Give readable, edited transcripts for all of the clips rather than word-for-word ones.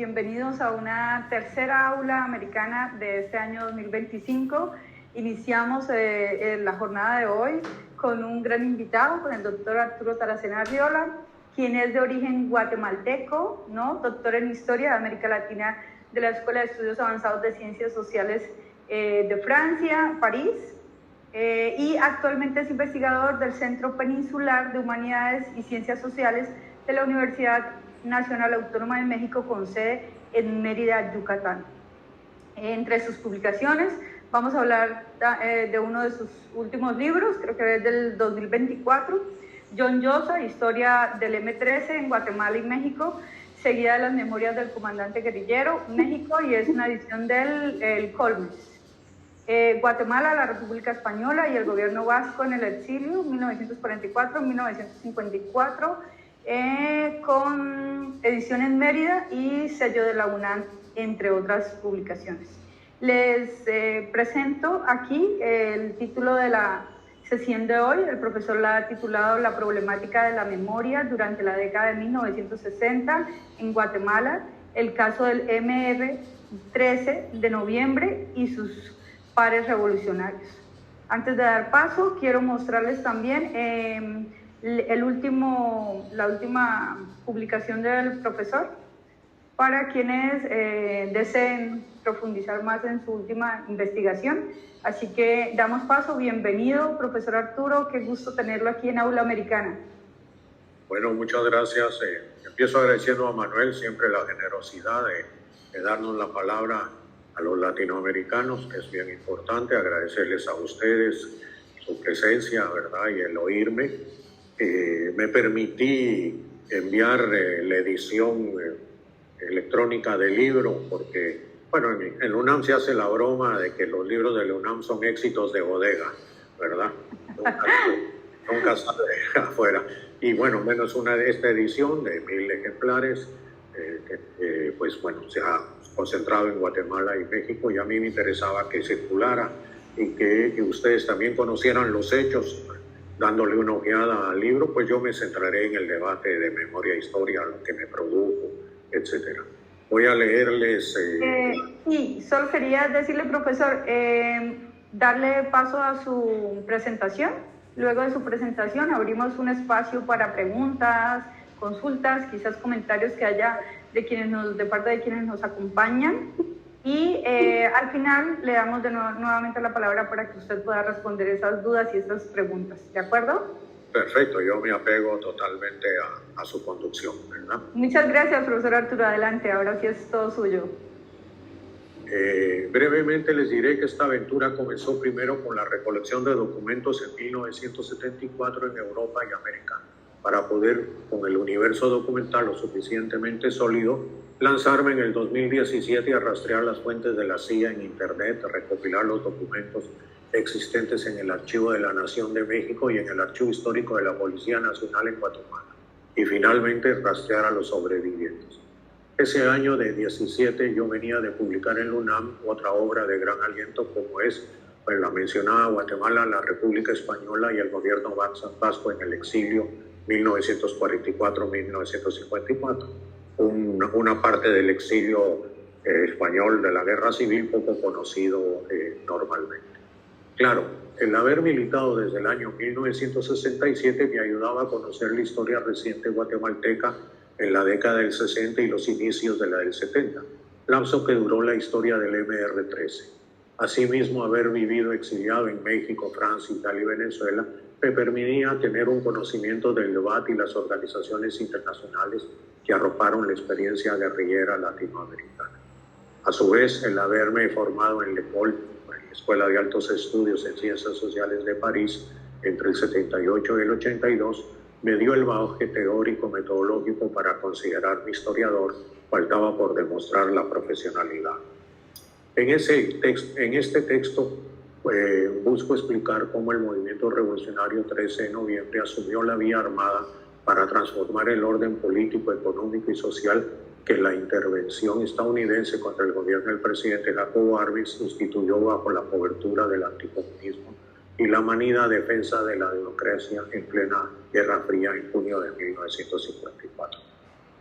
Bienvenidos a una tercera aula americana de este año 2025. Iniciamos la jornada de hoy con un gran invitado, con el doctor Arturo Taracena Arriola, quien es de origen guatemalteco, ¿no? Doctor en Historia de América Latina de la Escuela de Estudios Avanzados de Ciencias Sociales de Francia, París, y actualmente es investigador del Centro Peninsular de Humanidades y Ciencias Sociales de la Universidad Nacional Autónoma de México, con sede en Mérida, Yucatán. Entre sus publicaciones vamos a hablar de uno de sus últimos libros, creo que es del 2024, John Llosa, Historia del M-13 en Guatemala y México, seguida de las memorias del comandante guerrillero, México, y es una edición del Colmes. Guatemala, la República Española y el gobierno vasco en el exilio, 1944-1954, con edición en Mérida y sello de la UNAM, entre otras publicaciones. Les presento aquí el título de la sesión de hoy. El profesor la ha titulado La problemática de la memoria durante la década de 1960 en Guatemala, el caso del MR-13 de noviembre y sus pares revolucionarios. Antes de dar paso, quiero mostrarles también la última publicación del profesor para quienes deseen profundizar más en su última investigación. Así que damos paso. Bienvenido, profesor Arturo, qué gusto tenerlo aquí en Aula Americana. Bueno, muchas gracias. Empiezo agradeciendo a Manuel siempre la generosidad de darnos la palabra a los latinoamericanos, que es bien importante. Agradecerles a ustedes su presencia, ¿verdad? Y el oírme. Me permití enviar la edición electrónica del libro porque, bueno, en UNAM se hace la broma de que los libros de la UNAM son éxitos de bodega, ¿verdad? Nunca sale afuera. Y bueno, menos esta edición de 1000 ejemplares, pues bueno, se ha concentrado en Guatemala y México, y a mí me interesaba que circulara y que ustedes también conocieran los hechos. Dándole una ojeada al libro, pues yo me centraré en el debate de memoria e historia, lo que me produjo, etcétera. Voy a leerles... Sí, solo quería decirle, profesor, darle paso a su presentación. Luego de su presentación abrimos un espacio para preguntas, consultas, quizás comentarios que haya de parte de quienes nos acompañan. Y al final le damos nuevamente la palabra para que usted pueda responder esas dudas y esas preguntas. ¿De acuerdo? Perfecto, yo me apego totalmente a su conducción, ¿verdad? Muchas gracias, profesor Arturo. Adelante, ahora sí es todo suyo. Brevemente les diré que esta aventura comenzó primero con la recolección de documentos en 1974 en Europa y América, para poder, con el universo documental lo suficientemente sólido, lanzarme en el 2017 a rastrear las fuentes de la CIA en Internet, a recopilar los documentos existentes en el Archivo de la Nación de México y en el Archivo Histórico de la Policía Nacional en Guatemala, y finalmente rastrear a los sobrevivientes. Ese año de 17 yo venía de publicar en UNAM otra obra de gran aliento, como es la mencionada Guatemala, la República Española y el gobierno vasco en el exilio 1944-1954. Una parte del exilio español de la Guerra Civil poco conocido normalmente. Claro, el haber militado desde el año 1967 me ayudaba a conocer la historia reciente guatemalteca en la década del 60 y los inicios de la del 70, lapso que duró la historia del MR-13. Asimismo, haber vivido exiliado en México, Francia, Italia y Venezuela me permitía tener un conocimiento del debate y las organizaciones internacionales que arroparon la experiencia guerrillera latinoamericana. A su vez, el haberme formado en l'École, la Escuela de Altos Estudios en Ciencias Sociales de París, entre el 78 y el 82, me dio el bagaje teórico metodológico para considerarme historiador. Faltaba por demostrar la profesionalidad. En este texto busco explicar cómo el movimiento revolucionario 13 de noviembre asumió la vía armada para transformar el orden político, económico y social que la intervención estadounidense contra el gobierno del presidente Jacobo Arbenz instituyó bajo la cobertura del anticomunismo y la manida defensa de la democracia en plena Guerra Fría en junio de 1954.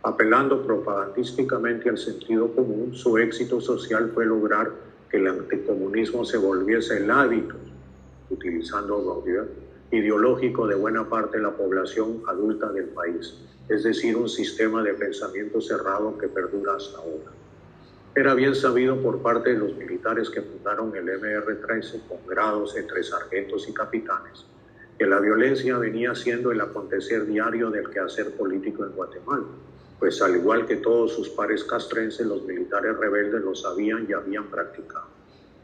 Apelando propagandísticamente al sentido común, su éxito social fue lograr que el anticomunismo se volviese el hábito, utilizando Gaudier, ideológico de buena parte de la población adulta del país, es decir, un sistema de pensamiento cerrado que perdura hasta ahora. Era bien sabido por parte de los militares que fundaron el MR-13 con grados entre sargentos y capitanes, que la violencia venía siendo el acontecer diario del quehacer político en Guatemala, pues al igual que todos sus pares castrenses, los militares rebeldes lo sabían y habían practicado.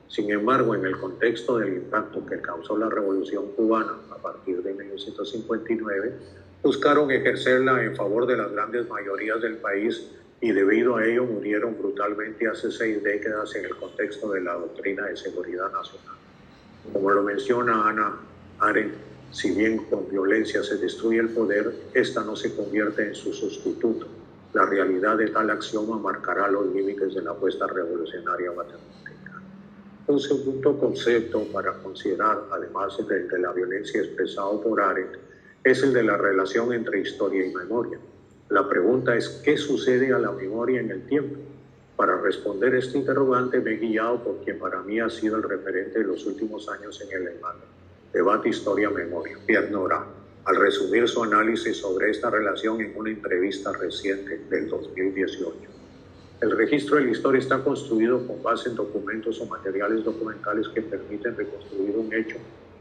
Sin embargo, en el contexto del impacto que causó la Revolución Cubana a partir de 1959, buscaron ejercerla en favor de las grandes mayorías del país y debido a ello murieron brutalmente hace 6 décadas en el contexto de la doctrina de seguridad nacional. Como lo menciona Hannah Arendt, si bien con violencia se destruye el poder, esta no se convierte en su sustituto. La realidad de tal axioma marcará los límites de la apuesta revolucionaria guatemalteca. Un segundo concepto para considerar, además del de la violencia expresado por Arendt, es el de la relación entre historia y memoria. La pregunta es, ¿qué sucede a la memoria en el tiempo? Para responder este interrogante me he guiado por quien para mí ha sido el referente de los últimos años en el debate historia-memoria, Pierre Nora, al resumir su análisis sobre esta relación en una entrevista reciente del 2018. El registro de la historia está construido con base en documentos o materiales documentales que permiten reconstruir un hecho,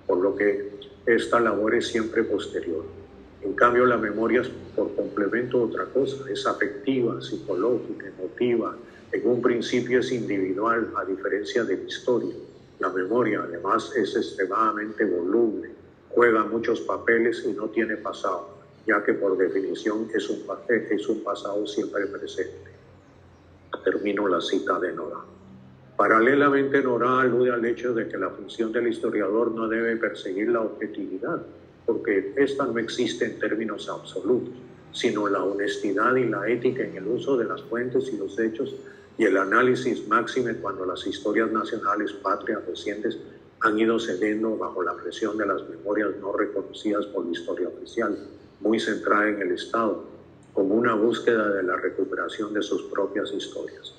por lo que esta labor es siempre posterior. En cambio, la memoria es por complemento otra cosa, es afectiva, psicológica, emotiva, en un principio es individual, a diferencia de la historia. La memoria, además, es extremadamente voluble, juega muchos papeles y no tiene pasado, ya que por definición es un pasado siempre presente. Termino la cita de Nora. Paralelamente, Nora alude al hecho de que la función del historiador no debe perseguir la objetividad, porque esta no existe en términos absolutos, sino la honestidad y la ética en el uso de las fuentes y los hechos y el análisis máxime cuando las historias nacionales, patrias recientes han ido cediendo bajo la presión de las memorias no reconocidas por la historia oficial, muy centrada en el Estado, como una búsqueda de la recuperación de sus propias historias.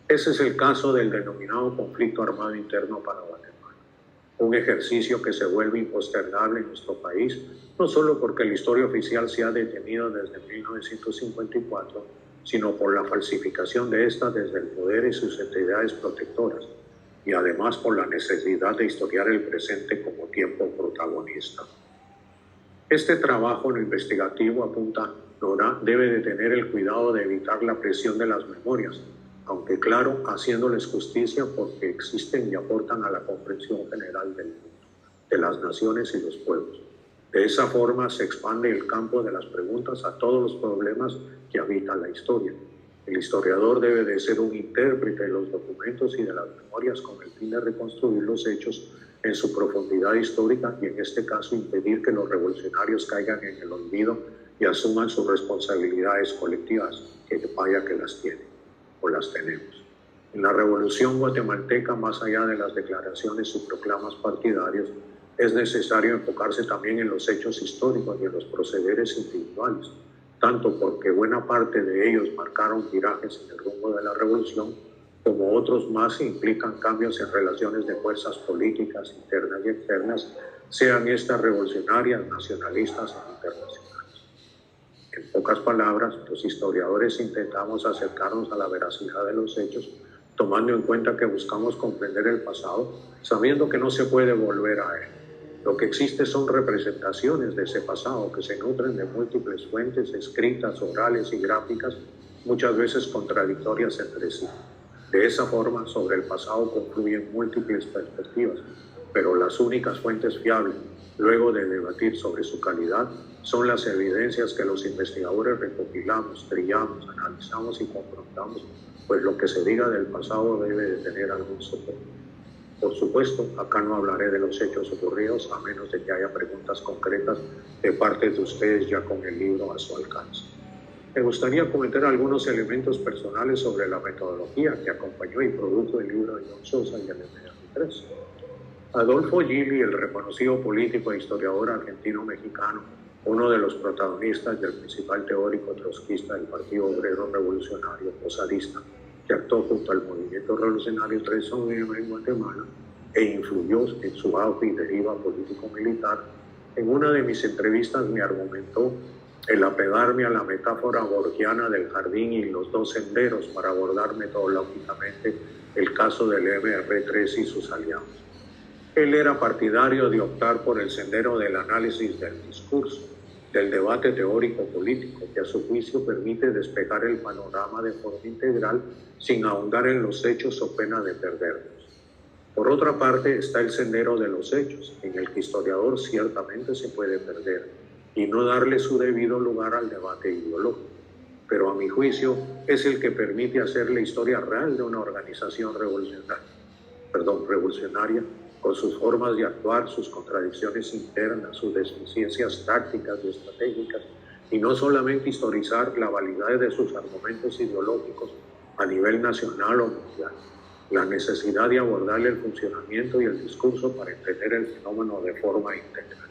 Ese es el caso del denominado conflicto armado interno para Guatemala, un ejercicio que se vuelve impostergable en nuestro país, no solo porque la historia oficial se ha detenido desde 1954, sino por la falsificación de esta desde el poder y sus entidades protectoras, y además por la necesidad de historiar el presente como tiempo protagonista. Este trabajo no investigativo, apunta Nora, debe de tener el cuidado de evitar la presión de las memorias, aunque claro, haciéndoles justicia porque existen y aportan a la comprensión general del mundo, de las naciones y los pueblos. De esa forma se expande el campo de las preguntas a todos los problemas que habitan la historia. El historiador debe de ser un intérprete de los documentos y de las memorias con el fin de reconstruir los hechos en su profundidad histórica y en este caso impedir que los revolucionarios caigan en el olvido y asuman sus responsabilidades colectivas, que vaya que las tienen o las tenemos. En la revolución guatemalteca, más allá de las declaraciones y proclamas partidarios, es necesario enfocarse también en los hechos históricos y en los procederes individuales, tanto porque buena parte de ellos marcaron virajes en el rumbo de la revolución, como otros más implican cambios en relaciones de fuerzas políticas internas y externas, sean estas revolucionarias, nacionalistas o internacionales. En pocas palabras, los historiadores intentamos acercarnos a la veracidad de los hechos, tomando en cuenta que buscamos comprender el pasado, sabiendo que no se puede volver a él. Lo que existe son representaciones de ese pasado que se nutren de múltiples fuentes escritas, orales y gráficas, muchas veces contradictorias entre sí. De esa forma, sobre el pasado confluyen múltiples perspectivas, pero las únicas fuentes fiables, luego de debatir sobre su calidad, son las evidencias que los investigadores recopilamos, trillamos, analizamos y confrontamos, pues lo que se diga del pasado debe de tener algún soporte. Por supuesto, acá no hablaré de los hechos ocurridos, a menos de que haya preguntas concretas de parte de ustedes ya con el libro a su alcance. Me gustaría comentar algunos elementos personales sobre la metodología que acompañó y produjo el libro de John Sosa y el MR-13. Adolfo Gili, el reconocido político e historiador argentino-mexicano, uno de los protagonistas del principal teórico trotskista del Partido Obrero Revolucionario, posadista, que actuó junto al movimiento revolucionario 3 de noviembre en Guatemala e influyó en su auge y deriva político-militar. En una de mis entrevistas me argumentó el apegarme a la metáfora borgiana del jardín y los dos senderos para abordar metodológicamente el caso del MR3 y sus aliados. Él era partidario de optar por el sendero del análisis del discurso, del debate teórico-político, que a su juicio permite despejar el panorama de forma integral sin ahondar en los hechos o pena de perderlos. Por otra parte está el sendero de los hechos, en el que historiador ciertamente se puede perder y no darle su debido lugar al debate ideológico, pero a mi juicio es el que permite hacer la historia real de una organización revolucionaria, con sus formas de actuar, sus contradicciones internas, sus deficiencias tácticas y estratégicas, y no solamente historizar la validez de sus argumentos ideológicos a nivel nacional o mundial. La necesidad de abordar el funcionamiento y el discurso para entender el fenómeno de forma integral.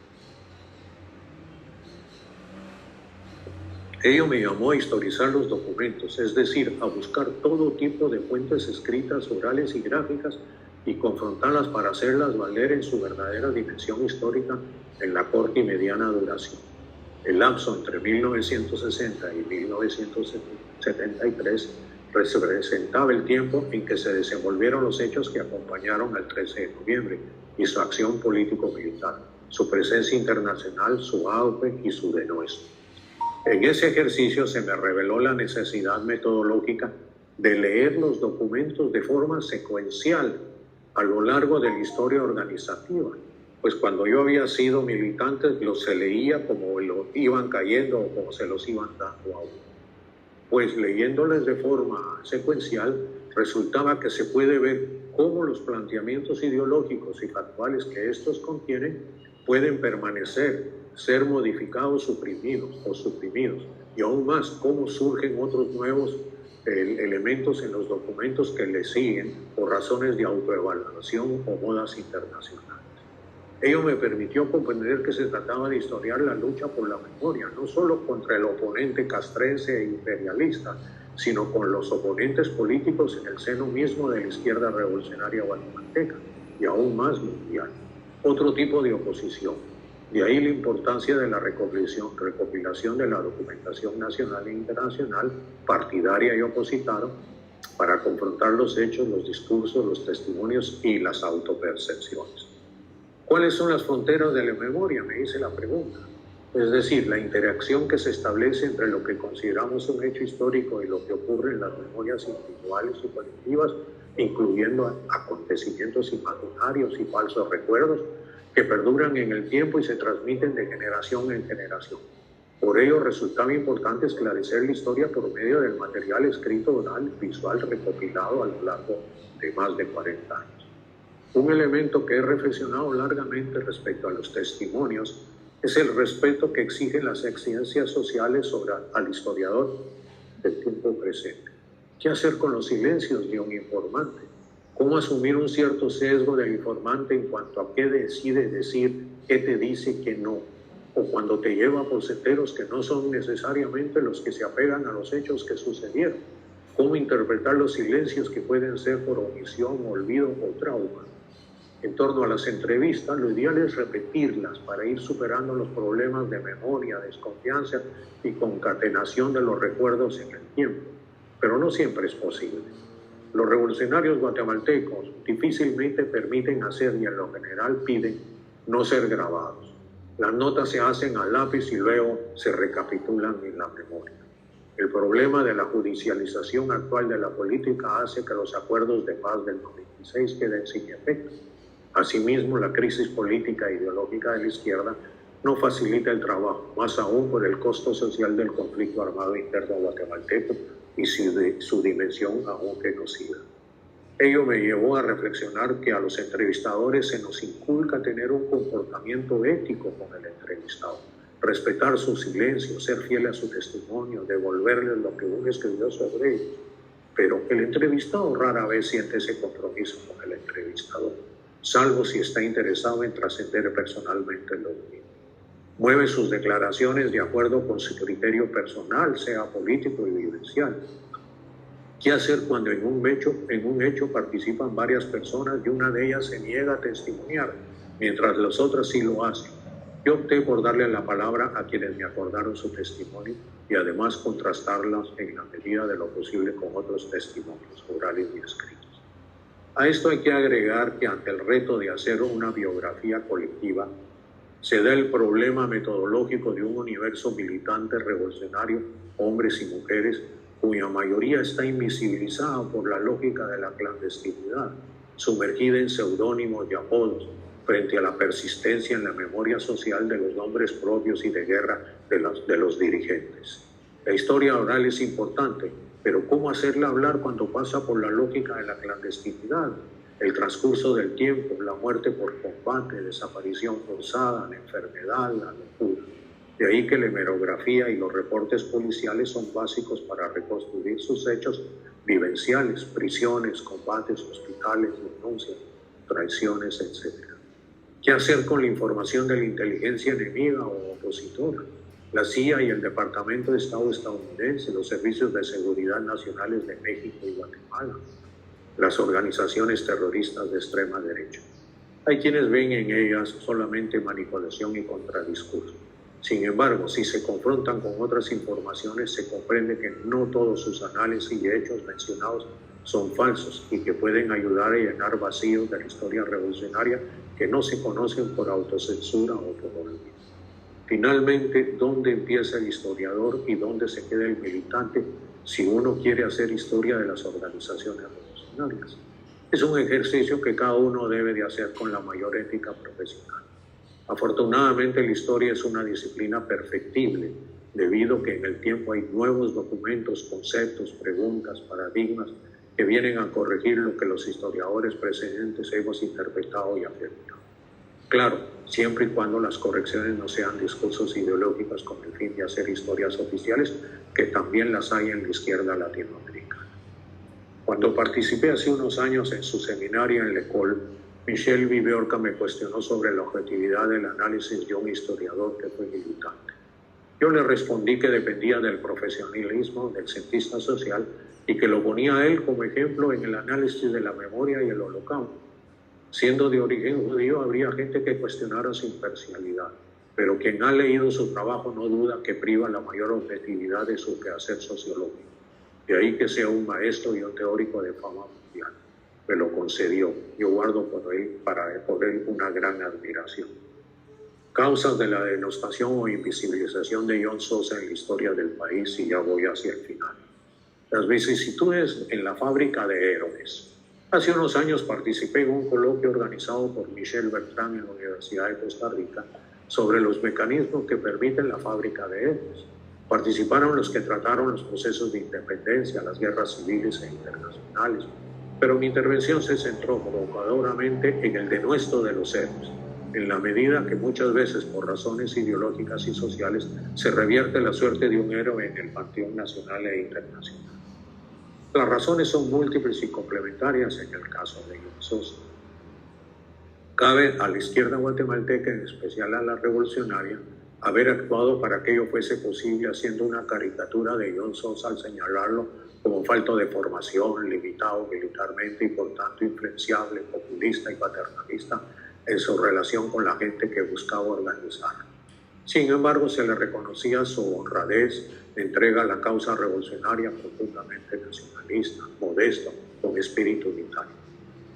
Ello me llamó a historizar los documentos, es decir, a buscar todo tipo de fuentes escritas, orales y gráficas y confrontarlas para hacerlas valer en su verdadera dimensión histórica en la corta y mediana duración. El lapso entre 1960 y 1973 representaba el tiempo en que se desenvolvieron los hechos que acompañaron al 13 de noviembre y su acción político-militar, su presencia internacional, su auge y su denuesto. En ese ejercicio se me reveló la necesidad metodológica de leer los documentos de forma secuencial a lo largo de la historia organizativa, pues cuando yo había sido militante los se leía como lo iban cayendo o como se los iban dando a uno. Pues leyéndoles de forma secuencial resultaba que se puede ver cómo los planteamientos ideológicos y factuales que estos contienen pueden permanecer, ser modificados, suprimidos, y aún más cómo surgen otros nuevos elementos en los documentos que le siguen por razones de autoevaluación o modas internacionales. Ello me permitió comprender que se trataba de historiar la lucha por la memoria, no solo contra el oponente castrense e imperialista, sino con los oponentes políticos en el seno mismo de la izquierda revolucionaria guatemalteca y aún más mundial. Otro tipo de oposición. De ahí la importancia de la recopilación de la documentación nacional e internacional, partidaria y opositada, para confrontar los hechos, los discursos, los testimonios y las autopercepciones. ¿Cuáles son las fronteras de la memoria? Me hice la pregunta. Es decir, la interacción que se establece entre lo que consideramos un hecho histórico y lo que ocurre en las memorias individuales y colectivas, incluyendo acontecimientos imaginarios y falsos recuerdos que perduran en el tiempo y se transmiten de generación en generación. Por ello resultaba importante esclarecer la historia por medio del material escrito, oral, visual, recopilado a lo largo de más de 40 años. Un elemento que he reflexionado largamente respecto a los testimonios es el respeto que exigen las exigencias sociales al historiador del tiempo presente. ¿Qué hacer con los silencios de un informante? ¿Cómo asumir un cierto sesgo del informante en cuanto a qué decide decir, qué te dice, qué no? O cuando te lleva por senderos que no son necesariamente los que se apegan a los hechos que sucedieron. ¿Cómo interpretar los silencios que pueden ser por omisión, olvido o trauma? En torno a las entrevistas, lo ideal es repetirlas para ir superando los problemas de memoria, desconfianza y concatenación de los recuerdos en el tiempo. Pero no siempre es posible. Los revolucionarios guatemaltecos difícilmente permiten hacer y en lo general piden no ser grabados. Las notas se hacen a lápiz y luego se recapitulan en la memoria. El problema de la judicialización actual de la política hace que los acuerdos de paz del 96 queden sin efecto. Asimismo, la crisis política e ideológica de la izquierda no facilita el trabajo, más aún por el costo social del conflicto armado interno guatemalteco y su dimensión aún genocida. Ello me llevó a reflexionar que a los entrevistadores se nos inculca tener un comportamiento ético con el entrevistado, respetar su silencio, ser fiel a su testimonio, devolverles lo que uno escribió sobre ellos. Pero el entrevistado rara vez siente ese compromiso con el entrevistador, salvo si está interesado en trascender personalmente lo mismo. mueve sus declaraciones de acuerdo con su criterio personal, sea político y vivencial. ¿Qué hacer cuando en un hecho participan varias personas y una de ellas se niega a testimoniar, mientras las otras sí lo hacen? Yo opté por darle la palabra a quienes me acordaron su testimonio y además contrastarlas en la medida de lo posible con otros testimonios orales y escritos. A esto hay que agregar que ante el reto de hacer una biografía colectiva, se da el problema metodológico de un universo militante revolucionario, hombres y mujeres, cuya mayoría está invisibilizada por la lógica de la clandestinidad, sumergida en seudónimos y apodos, frente a la persistencia en la memoria social de los nombres propios y de guerra de los dirigentes. La historia oral es importante, pero ¿cómo hacerla hablar cuando pasa por la lógica de la clandestinidad? El transcurso del tiempo, la muerte por combate, desaparición forzada, la enfermedad, la locura. De ahí que la hemerografía y los reportes policiales son básicos para reconstruir sus hechos vivenciales, prisiones, combates, hospitales, denuncias, traiciones, etc. ¿Qué hacer con la información de la inteligencia enemiga o opositora? La CIA y el Departamento de Estado estadounidense, los servicios de seguridad nacionales de México y Guatemala, las organizaciones terroristas de extrema derecha. Hay quienes ven en ellas solamente manipulación y contradiscurso. Sin embargo, si se confrontan con otras informaciones, se comprende que no todos sus análisis y hechos mencionados son falsos y que pueden ayudar a llenar vacíos de la historia revolucionaria que no se conocen por autocensura o por olvido. Finalmente, ¿dónde empieza el historiador y dónde se queda el militante si uno quiere hacer historia de las organizaciones revolucionarias? Es un ejercicio que cada uno debe de hacer con la mayor ética profesional. Afortunadamente, la historia es una disciplina perfectible, debido a que en el tiempo hay nuevos documentos, conceptos, preguntas, paradigmas que vienen a corregir lo que los historiadores precedentes hemos interpretado y afirmado. Claro, siempre y cuando las correcciones no sean discursos ideológicos con el fin de hacer historias oficiales, que también las hay en la izquierda latinoamericana. Cuando participé hace unos años en su seminario en L'École, Michel Viveorca me cuestionó sobre la objetividad del análisis de un historiador que fue militante. Yo le respondí que dependía del profesionalismo del cientista social y que lo ponía a él como ejemplo en el análisis de la memoria y el holocausto. Siendo de origen judío, habría gente que cuestionara su imparcialidad, pero quien ha leído su trabajo no duda que priva la mayor objetividad de su quehacer sociológico. De ahí que sea un maestro y un teórico de fama mundial. Me lo concedió. Yo guardo por él una gran admiración. Causas de la denostación o invisibilización de John Sosa en la historia del país, y ya voy hacia el final. Las vicisitudes en la fábrica de héroes. Hace unos años participé en un coloquio organizado por Michel Bertrand en la Universidad de Costa Rica sobre los mecanismos que permiten la fábrica de héroes. Participaron los que trataron los procesos de independencia, las guerras civiles e internacionales, pero mi intervención se centró provocadoramente en el denuesto de los héroes, en la medida que muchas veces por razones ideológicas y sociales se revierte la suerte de un héroe en el panteón nacional e internacional. Las razones son múltiples y complementarias en el caso de John Sosa. Cabe a la izquierda guatemalteca, en especial a la revolucionaria, haber actuado para que ello fuese posible haciendo una caricatura de John Sosa al señalarlo como falto de formación, limitado militarmente y por tanto influenciable, populista y paternalista en su relación con la gente que buscaba organizar. Sin embargo, se le reconocía su honradez, entrega a la causa revolucionaria profundamente nacionalista, modesto, con espíritu unitario.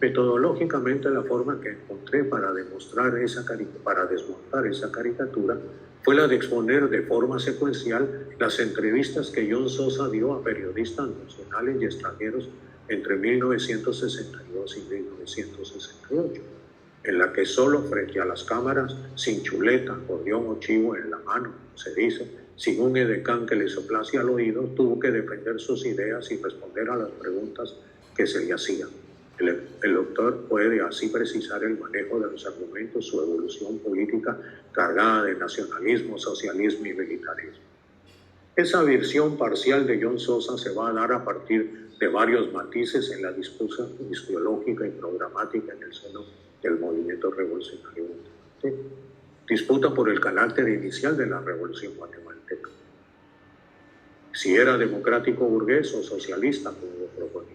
Metodológicamente, la forma que encontré para desmontar esa caricatura fue la de exponer de forma secuencial las entrevistas que John Sosa dio a periodistas nacionales y extranjeros entre 1962 y 1968, en la que solo frente a las cámaras, sin chuleta, acordeón o chivo en la mano, se dice, sin un edecán que le soplase al oído, tuvo que defender sus ideas y responder a las preguntas que se le hacían. El doctor puede así precisar el manejo de los argumentos, su evolución política cargada de nacionalismo, socialismo y militarismo. Esa versión parcial de John Sosa se va a dar a partir de varios matices en la disputa ideológica y programática en el seno del movimiento revolucionario guatemalteco. Disputa por el carácter inicial de la revolución guatemalteca. Si era democrático burgués o socialista, como proponía,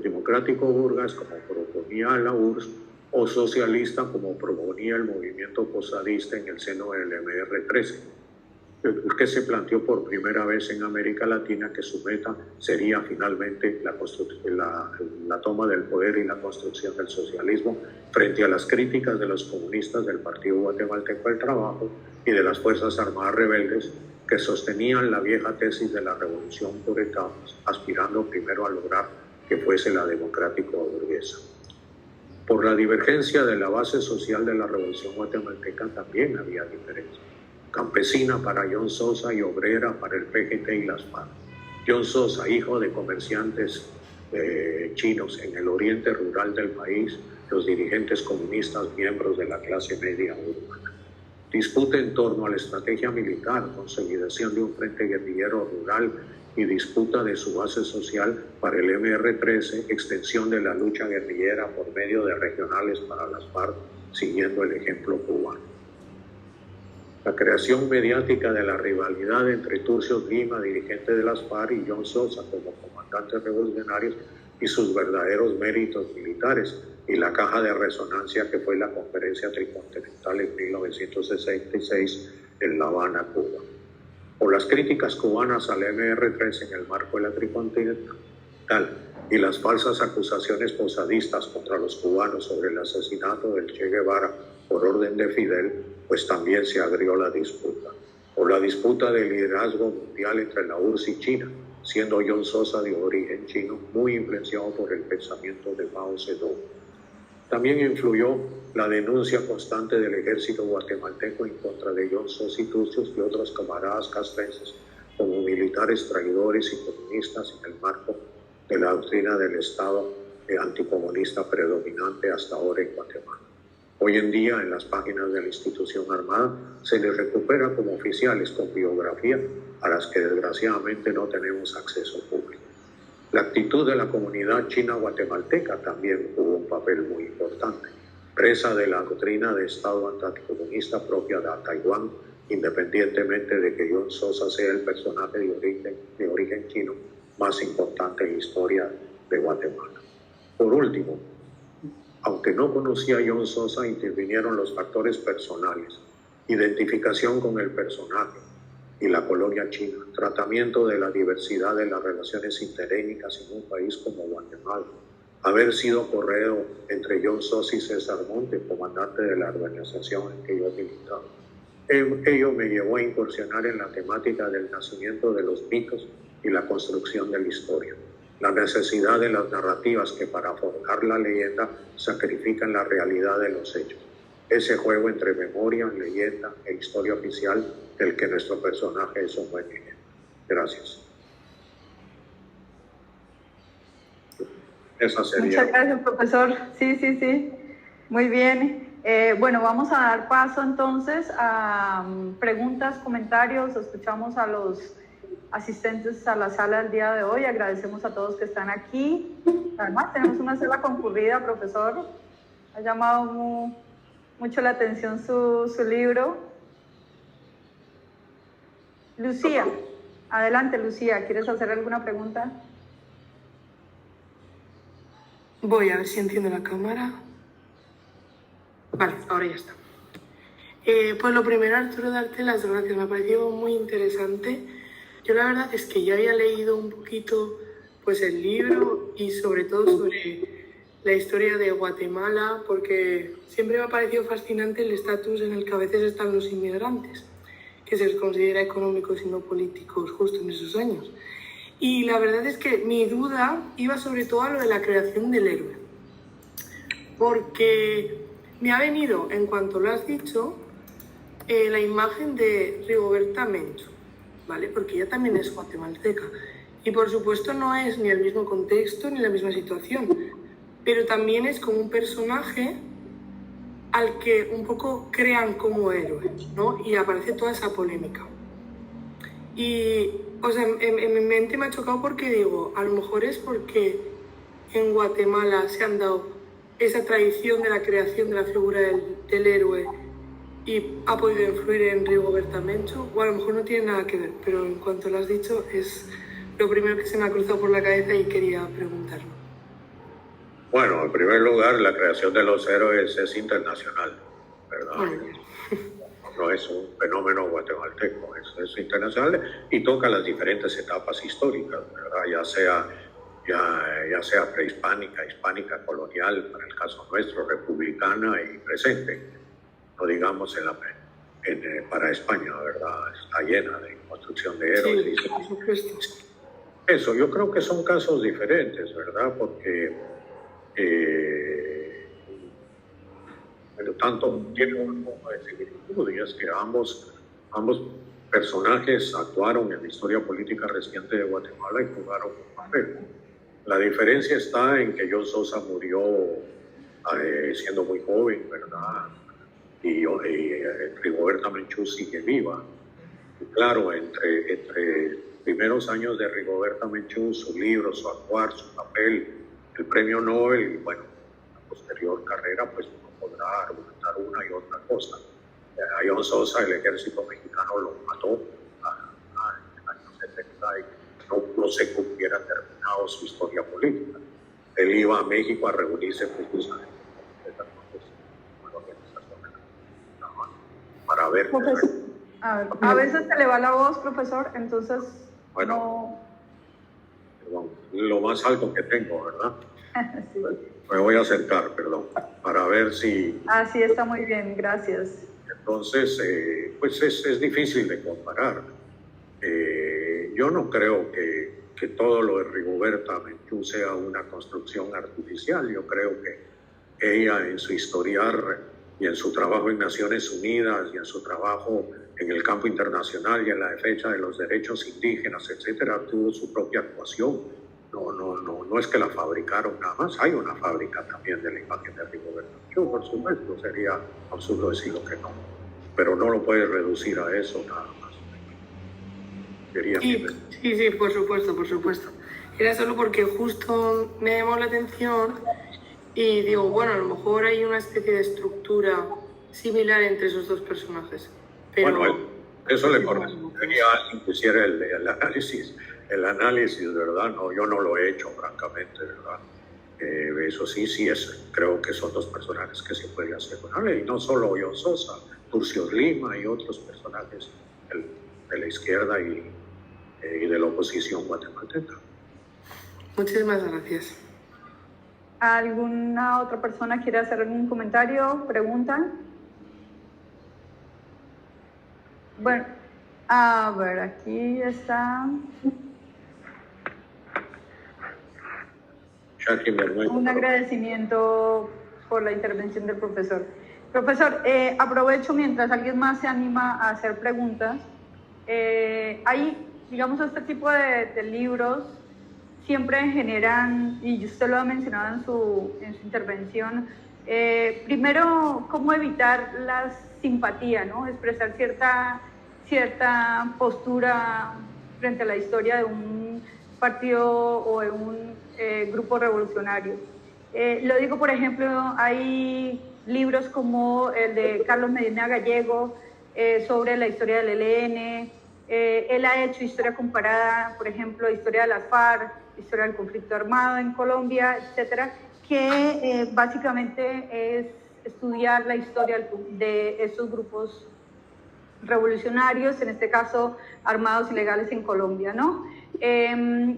democrático burgués como proponía la URSS, o socialista como proponía el movimiento posadista en el seno del MR13, que se planteó por primera vez en América Latina que su meta sería finalmente la toma del poder y la construcción del socialismo frente a las críticas de los comunistas del Partido Guatemalteco del Trabajo y de las Fuerzas Armadas Rebeldes, que sostenían la vieja tesis de la revolución por etapas, aspirando primero a lograr que fuese la democrático-burguesa. Por la divergencia de la base social de la revolución guatemalteca también había diferencias. Campesina para John Sosa y obrera para el PGT y las FARC. John Sosa, hijo de comerciantes chinos en el oriente rural del país, los dirigentes comunistas miembros de la clase media urbana. Disputa en torno a la estrategia militar, consolidación de un frente guerrillero rural y disputa de su base social para el MR13, extensión de la lucha guerrillera por medio de regionales para las FARC, siguiendo el ejemplo cubano. La creación mediática de la rivalidad entre Turcios Lima, dirigente de las FARC, y John Sosa como comandantes revolucionarios y sus verdaderos méritos militares, y la caja de resonancia que fue la Conferencia Tricontinental en 1966 en La Habana, Cuba. O las críticas cubanas al MR13 en el marco de la Tricontinental y las falsas acusaciones posadistas contra los cubanos sobre el asesinato del Che Guevara por orden de Fidel, pues también se agrió la disputa. O la disputa del liderazgo mundial entre la URSS y China, siendo John Sosa de origen chino, muy influenciado por el pensamiento de Mao Zedong. También influyó la denuncia constante del ejército guatemalteco en contra de John Sosa y Turcios y otros camaradas castrenses como militares traidores y comunistas en el marco de la doctrina del Estado anticomunista predominante hasta ahora en Guatemala. Hoy en día, en las páginas de la institución armada, se les recupera como oficiales con biografía a las que desgraciadamente no tenemos acceso público. La actitud de la comunidad china guatemalteca también jugó un papel muy importante. Presa de la doctrina de Estado anticomunista propia de Taiwán, independientemente de que John Sosa sea el personaje de origen chino más importante en la historia de Guatemala. Por último, aunque no conocía a John Sosa, intervinieron los factores personales, identificación con el personaje y la colonia china, tratamiento de la diversidad de las relaciones interétnicas en un país como Guatemala, haber sido correo entre John Sosa y César Monte, comandante de la organización en que yo militaba. Ello me llevó a incursionar en la temática del nacimiento de los mitos y la construcción de la historia. La necesidad de las narrativas que para forjar la leyenda sacrifican la realidad de los hechos. Ese juego entre memoria, leyenda e historia oficial del que nuestro personaje es un buen ejemplo. Gracias. Esa sería. Muchas gracias, profesor. Sí. Muy bien. Bueno, vamos a dar paso entonces a preguntas, comentarios. Escuchamos a los asistentes a la sala del día de hoy. Agradecemos a todos que están aquí. Además, tenemos una sala concurrida, profesor. Ha llamado mucho la atención su libro. Lucía, adelante, Lucía. ¿Quieres hacer alguna pregunta? Voy a ver si enciendo la cámara. Vale, ahora ya está. Pues lo primero, Arturo, darte las gracias. Me ha parecido muy interesante. Yo la verdad es que ya había leído un poquito pues, el libro y sobre todo sobre la historia de Guatemala, porque siempre me ha parecido fascinante el estatus en el que a veces están los inmigrantes, que se les considera económicos y no políticos justo en esos años. Y la verdad es que mi duda iba sobre todo a lo de la creación del héroe, porque me ha venido, en cuanto lo has dicho, la imagen de Rigoberta Menchú, ¿vale? Porque ella también es guatemalteca y por supuesto no es ni el mismo contexto ni la misma situación, pero también es como un personaje al que un poco crean como héroe, ¿no? Y aparece toda esa polémica. Y, o sea, en mi mente me ha chocado porque digo, a lo mejor es porque en Guatemala se han dado esa tradición de la creación de la figura del héroe y ha podido influir en Rigoberta Menchú, o a lo mejor no tiene nada que ver, pero en cuanto lo has dicho es lo primero que se me ha cruzado por la cabeza y quería preguntarlo. Bueno, en primer lugar, la creación de los héroes es internacional, ¿verdad? Bueno, No es un fenómeno guatemalteco, es internacional y toca las diferentes etapas históricas, ¿verdad? Ya sea prehispánica, hispánica, colonial, para el caso nuestro, republicana y presente, no digamos para España, ¿verdad? Está llena de construcción de héroes. sí, por supuesto. Eso, yo creo que son casos diferentes, ¿verdad? Porque pero tanto tiene una forma de similitud, y es que ambos personajes actuaron en la historia política reciente de Guatemala y jugaron un papel. La diferencia está en que John Sosa murió siendo muy joven, ¿verdad? Y Rigoberta Menchú sigue viva. Y claro, entre primeros años de Rigoberta Menchú, su libro, su actuar, su papel, el premio Nobel, y bueno, la posterior carrera, pues uno podrá argumentar una y otra cosa. A John Sosa el ejército mexicano lo mató en el año 70 y no se hubiera terminado su historia política. Él iba a México a reunirse precisamente con la organización para ver... Profesor, a veces se le va la voz, profesor, entonces bueno, lo más alto que tengo, ¿verdad? Sí. Me voy a acercar, perdón, para ver si... Sí, está muy bien, gracias. Entonces, pues es difícil de comparar. Yo no creo que todo lo de Rigoberta Menchú sea una construcción artificial. Yo creo que ella en su historial y en su trabajo en Naciones Unidas y en su trabajo en el campo internacional y en la defensa de los derechos indígenas, etcétera, tuvo su propia actuación. No es que la fabricaron nada más. Hay una fábrica también de la imagen de Rigoberta Menchú, por supuesto. Sería absurdo decirlo que no. Pero no lo puedes reducir a eso nada más. Sí, por supuesto. Era solo porque justo me llamó la atención y digo, bueno, a lo mejor hay una especie de estructura similar entre esos dos personajes. Pero... Bueno, eso le correspondería a alguien que hiciera el análisis, ¿verdad? No, yo no lo he hecho, francamente, ¿verdad? Eso sí, creo que son dos personajes que se pueden asegurar, y no solo John Sosa, Turcios Lima y otros personajes de la izquierda y de la oposición guatemalteca. Muchísimas gracias. ¿Alguna otra persona quiere hacer algún comentario, pregunta? Bueno, a ver, aquí está... Un agradecimiento por la intervención del profesor. Profesor, aprovecho mientras alguien más se anima a hacer preguntas. Hay, digamos, este tipo de libros siempre generan, y usted lo ha mencionado en su intervención, primero, cómo evitar la simpatía, ¿no? Expresar cierta postura frente a la historia de un partido o de un grupo revolucionario. Lo digo, por ejemplo, hay libros como el de Carlos Medina Gallego sobre la historia del ELN. Él ha hecho historia comparada, por ejemplo, historia de las FARC, historia del conflicto armado en Colombia, etcétera, que básicamente es estudiar la historia de estos grupos revolucionarios, en este caso armados ilegales en Colombia, ¿no?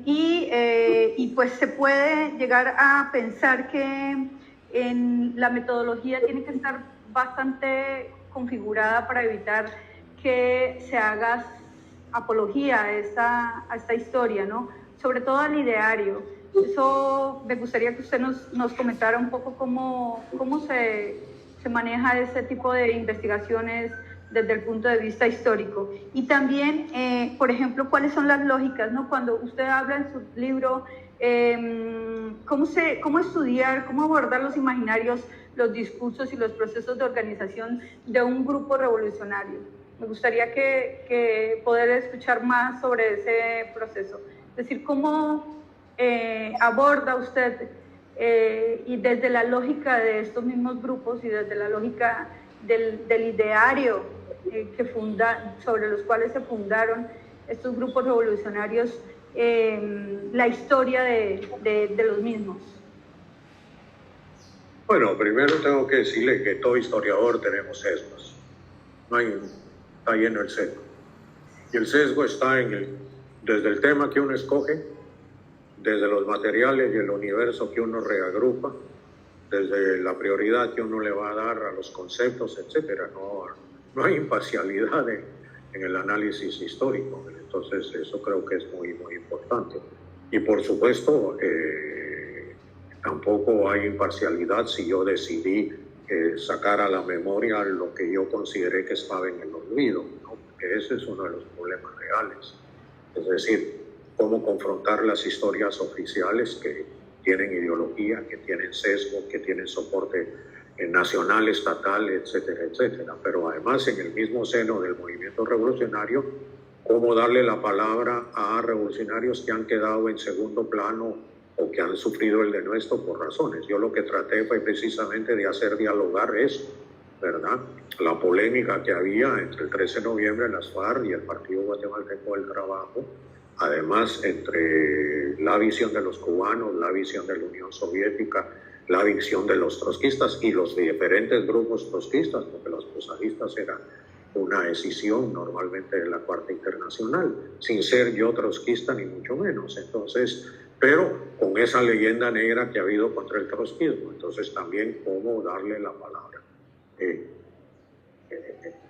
Y pues se puede llegar a pensar que en la metodología tiene que estar bastante configurada para evitar que se haga apología a esta historia, ¿no? Sobre todo al ideario. Eso me gustaría que usted nos comentara un poco cómo se maneja ese tipo de investigaciones desde el punto de vista histórico. Y también, por ejemplo, cuáles son las lógicas, ¿no? Cuando usted habla en su libro, cómo estudiar, cómo abordar los imaginarios, los discursos y los procesos de organización de un grupo revolucionario. Me gustaría que poder escuchar más sobre ese proceso. Es decir, cómo aborda usted y desde la lógica de estos mismos grupos y desde la lógica del ideario sobre los cuales se fundaron estos grupos revolucionarios, la historia de los mismos? Bueno, primero tengo que decirle que todo historiador tenemos sesgos. Está lleno el sesgo. Y el sesgo está desde el tema que uno escoge, desde los materiales y el universo que uno reagrupa, desde la prioridad que uno le va a dar a los conceptos, etcétera. No hay imparcialidad en el análisis histórico. Entonces, eso creo que es muy, muy importante. Y por supuesto, tampoco hay imparcialidad si yo decidí sacar a la memoria lo que yo consideré que estaba en el olvido, ¿no? Porque ese es uno de los problemas reales. Es decir, cómo confrontar las historias oficiales que tienen ideología, que tienen sesgo, que tienen soporte nacional, estatal, etcétera, etcétera. Pero además, en el mismo seno del movimiento revolucionario, cómo darle la palabra a revolucionarios que han quedado en segundo plano o que han sufrido el denuesto por razones. Yo lo que traté fue precisamente de hacer dialogar eso, ¿verdad? La polémica que había entre el 13 de noviembre, las FARC y el Partido Guatemalteco del Trabajo, además entre la visión de los cubanos, la visión de la Unión Soviética, la visión de los trotskistas y los diferentes grupos trotskistas, porque los posadistas eran una escisión normalmente de la Cuarta Internacional, sin ser yo trotskista ni mucho menos. Entonces, pero con esa leyenda negra que ha habido contra el trotskismo. Entonces también cómo darle la palabra.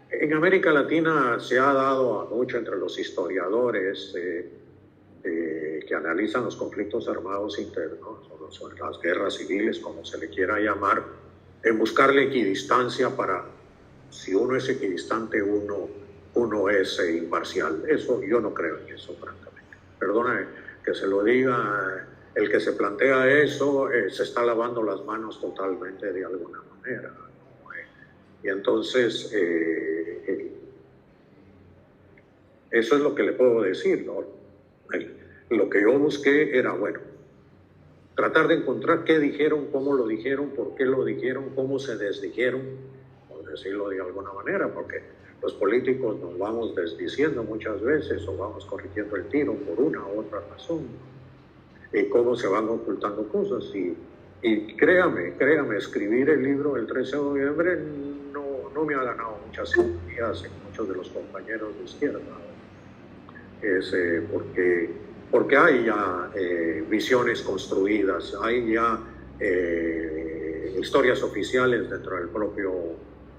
En América Latina se ha dado mucho entre los historiadores que analizan los conflictos armados internos, o las guerras civiles, como se le quiera llamar, en buscarle equidistancia para, si uno es equidistante, uno es imparcial. Eso, yo no creo en eso, francamente. Perdóname que se lo diga, el que se plantea eso se está lavando las manos totalmente de alguna manera, ¿no? Y entonces, eso es lo que le puedo decir, ¿no? Lo que yo busqué era, bueno, tratar de encontrar qué dijeron, cómo lo dijeron, por qué lo dijeron, cómo se desdijeron, por decirlo de alguna manera, porque los políticos nos vamos desdiciendo muchas veces o vamos corrigiendo el tiro por una u otra razón, y cómo se van ocultando cosas. Y créame, escribir el libro el 13 de noviembre no me ha ganado muchas simpatías en muchos de los compañeros de izquierda. Porque hay ya visiones construidas, hay ya historias oficiales dentro del propio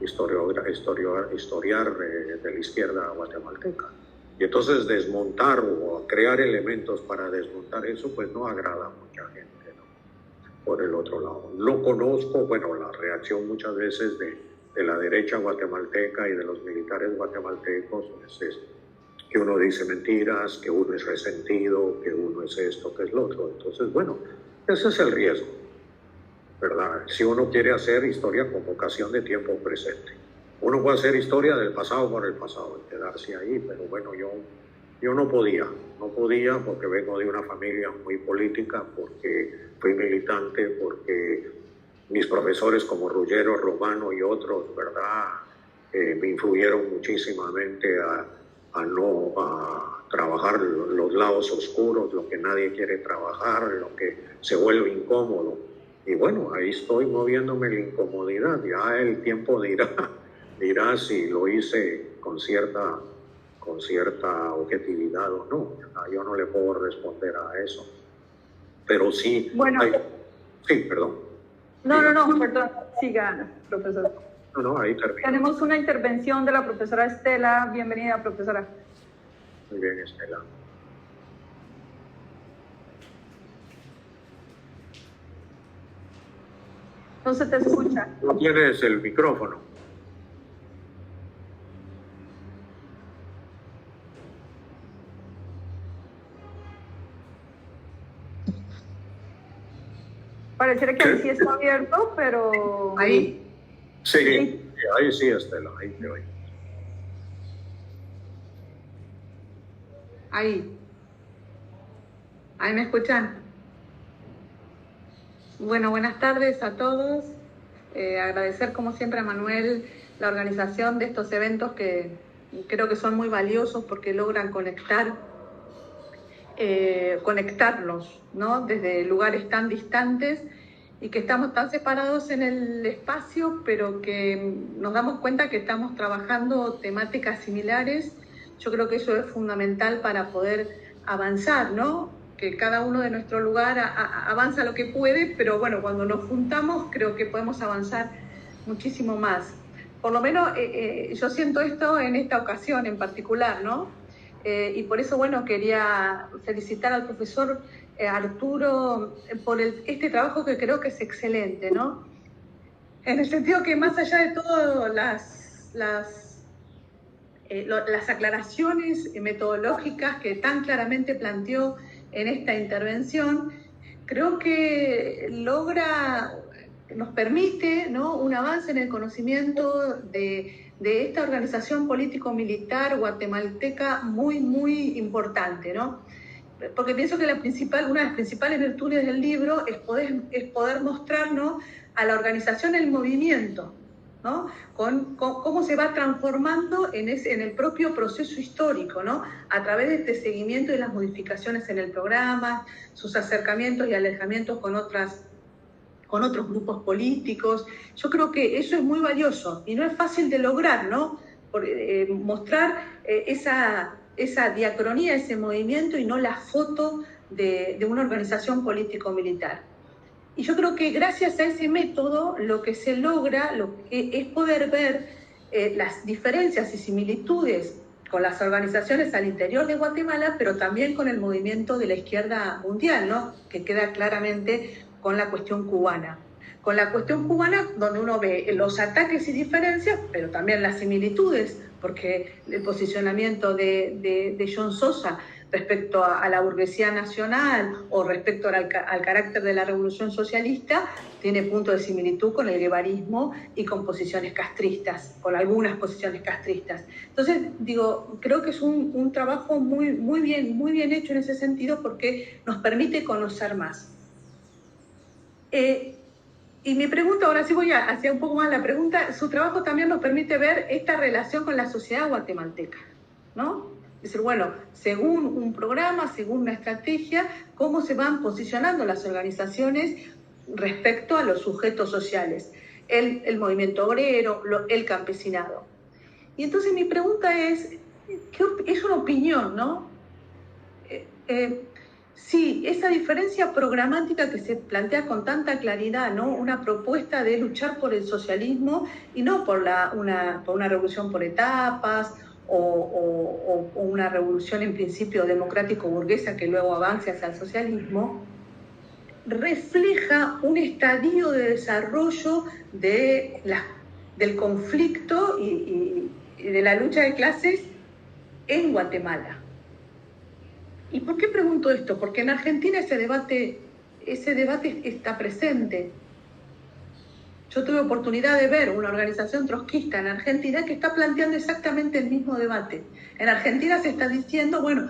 historiar de la izquierda guatemalteca. Y entonces desmontar o crear elementos para desmontar eso, pues no agrada a mucha gente, ¿no? Por el otro lado, no conozco, bueno, la reacción muchas veces de la derecha guatemalteca y de los militares guatemaltecos, pues es que uno dice mentiras, que uno es resentido, que uno es esto, que es lo otro. Entonces, bueno, ese es el riesgo, ¿verdad? Si uno quiere hacer historia con vocación de tiempo presente. Uno puede hacer historia del pasado por el pasado y quedarse ahí, pero bueno, yo no podía porque vengo de una familia muy política, porque fui militante, porque mis profesores como Ruggiero, Romano y otros, ¿verdad? Me influyeron muchísimamente a trabajar los lados oscuros, lo que nadie quiere trabajar, lo que se vuelve incómodo. Y bueno, ahí estoy moviéndome en la incomodidad. Ya el tiempo dirá si lo hice con cierta objetividad o no. Yo no le puedo responder a eso. Pero sí... Bueno... Sí, perdón. No, perdón. Siga, profesor. No, ahí termino. Tenemos una intervención de la profesora Estela. Bienvenida, profesora. Muy bien, Estela. No se te escucha. No tienes el micrófono. Pareciera que ahí sí está abierto, pero... ¿Ahí? Sí, ahí sí, Estela, ahí te oigo. Ahí me escuchan. Bueno, buenas tardes a todos. Agradecer como siempre a Manuel la organización de estos eventos que creo que son muy valiosos porque logran conectarnos, ¿no? Desde lugares tan distantes y que estamos tan separados en el espacio, pero que nos damos cuenta que estamos trabajando temáticas similares. Yo creo que eso es fundamental para poder avanzar, ¿no? Que cada uno de nuestro lugar avanza lo que puede, pero bueno, cuando nos juntamos creo que podemos avanzar muchísimo más. Por lo menos yo siento esto en esta ocasión en particular, ¿no? Y por eso, bueno, quería felicitar al profesor Arturo por este trabajo que creo que es excelente, ¿no? En el sentido que más allá de todas las aclaraciones metodológicas que tan claramente planteó en esta intervención, creo que nos permite, ¿no?, un avance en el conocimiento de esta organización político-militar guatemalteca muy, muy importante, ¿no? Porque pienso que una de las principales virtudes del libro es poder mostrarnos a la organización en movimiento, ¿no? Con cómo se va transformando en el propio proceso histórico, ¿no? A través de este seguimiento y las modificaciones en el programa, sus acercamientos y alejamientos con otros grupos políticos. Yo creo que eso es muy valioso y no es fácil de lograr, ¿no? Mostrar esa diacronía, ese movimiento y no la foto de una organización político-militar. Y yo creo que gracias a ese método lo que se logra es poder ver las diferencias y similitudes con las organizaciones al interior de Guatemala, pero también con el movimiento de la izquierda mundial, ¿no? Que queda claramente con la cuestión cubana. Con la cuestión cubana, donde uno ve los ataques y diferencias, pero también las similitudes, porque el posicionamiento de John Sosa respecto a la burguesía nacional o respecto al carácter de la revolución socialista tiene punto de similitud con el guevarismo y con posiciones castristas, con algunas posiciones castristas. Entonces, digo, creo que es un trabajo muy bien hecho en ese sentido porque nos permite conocer más. Y mi pregunta, ahora sí voy a hacer un poco más la pregunta, su trabajo también nos permite ver esta relación con la sociedad guatemalteca, ¿no? Es decir, bueno, según un programa, según una estrategia, cómo se van posicionando las organizaciones respecto a los sujetos sociales, el movimiento obrero, el campesinado. Y entonces mi pregunta es una opinión, ¿no? Sí, esa diferencia programática que se plantea con tanta claridad, ¿no? Una propuesta de luchar por el socialismo y no por una revolución por etapas o una revolución en principio democrático-burguesa que luego avance hacia el socialismo, refleja un estadio de desarrollo del conflicto y de la lucha de clases en Guatemala. ¿Y por qué pregunto esto? Porque en Argentina ese debate está presente. Yo tuve oportunidad de ver una organización trotskista en Argentina que está planteando exactamente el mismo debate. En Argentina se está diciendo, bueno,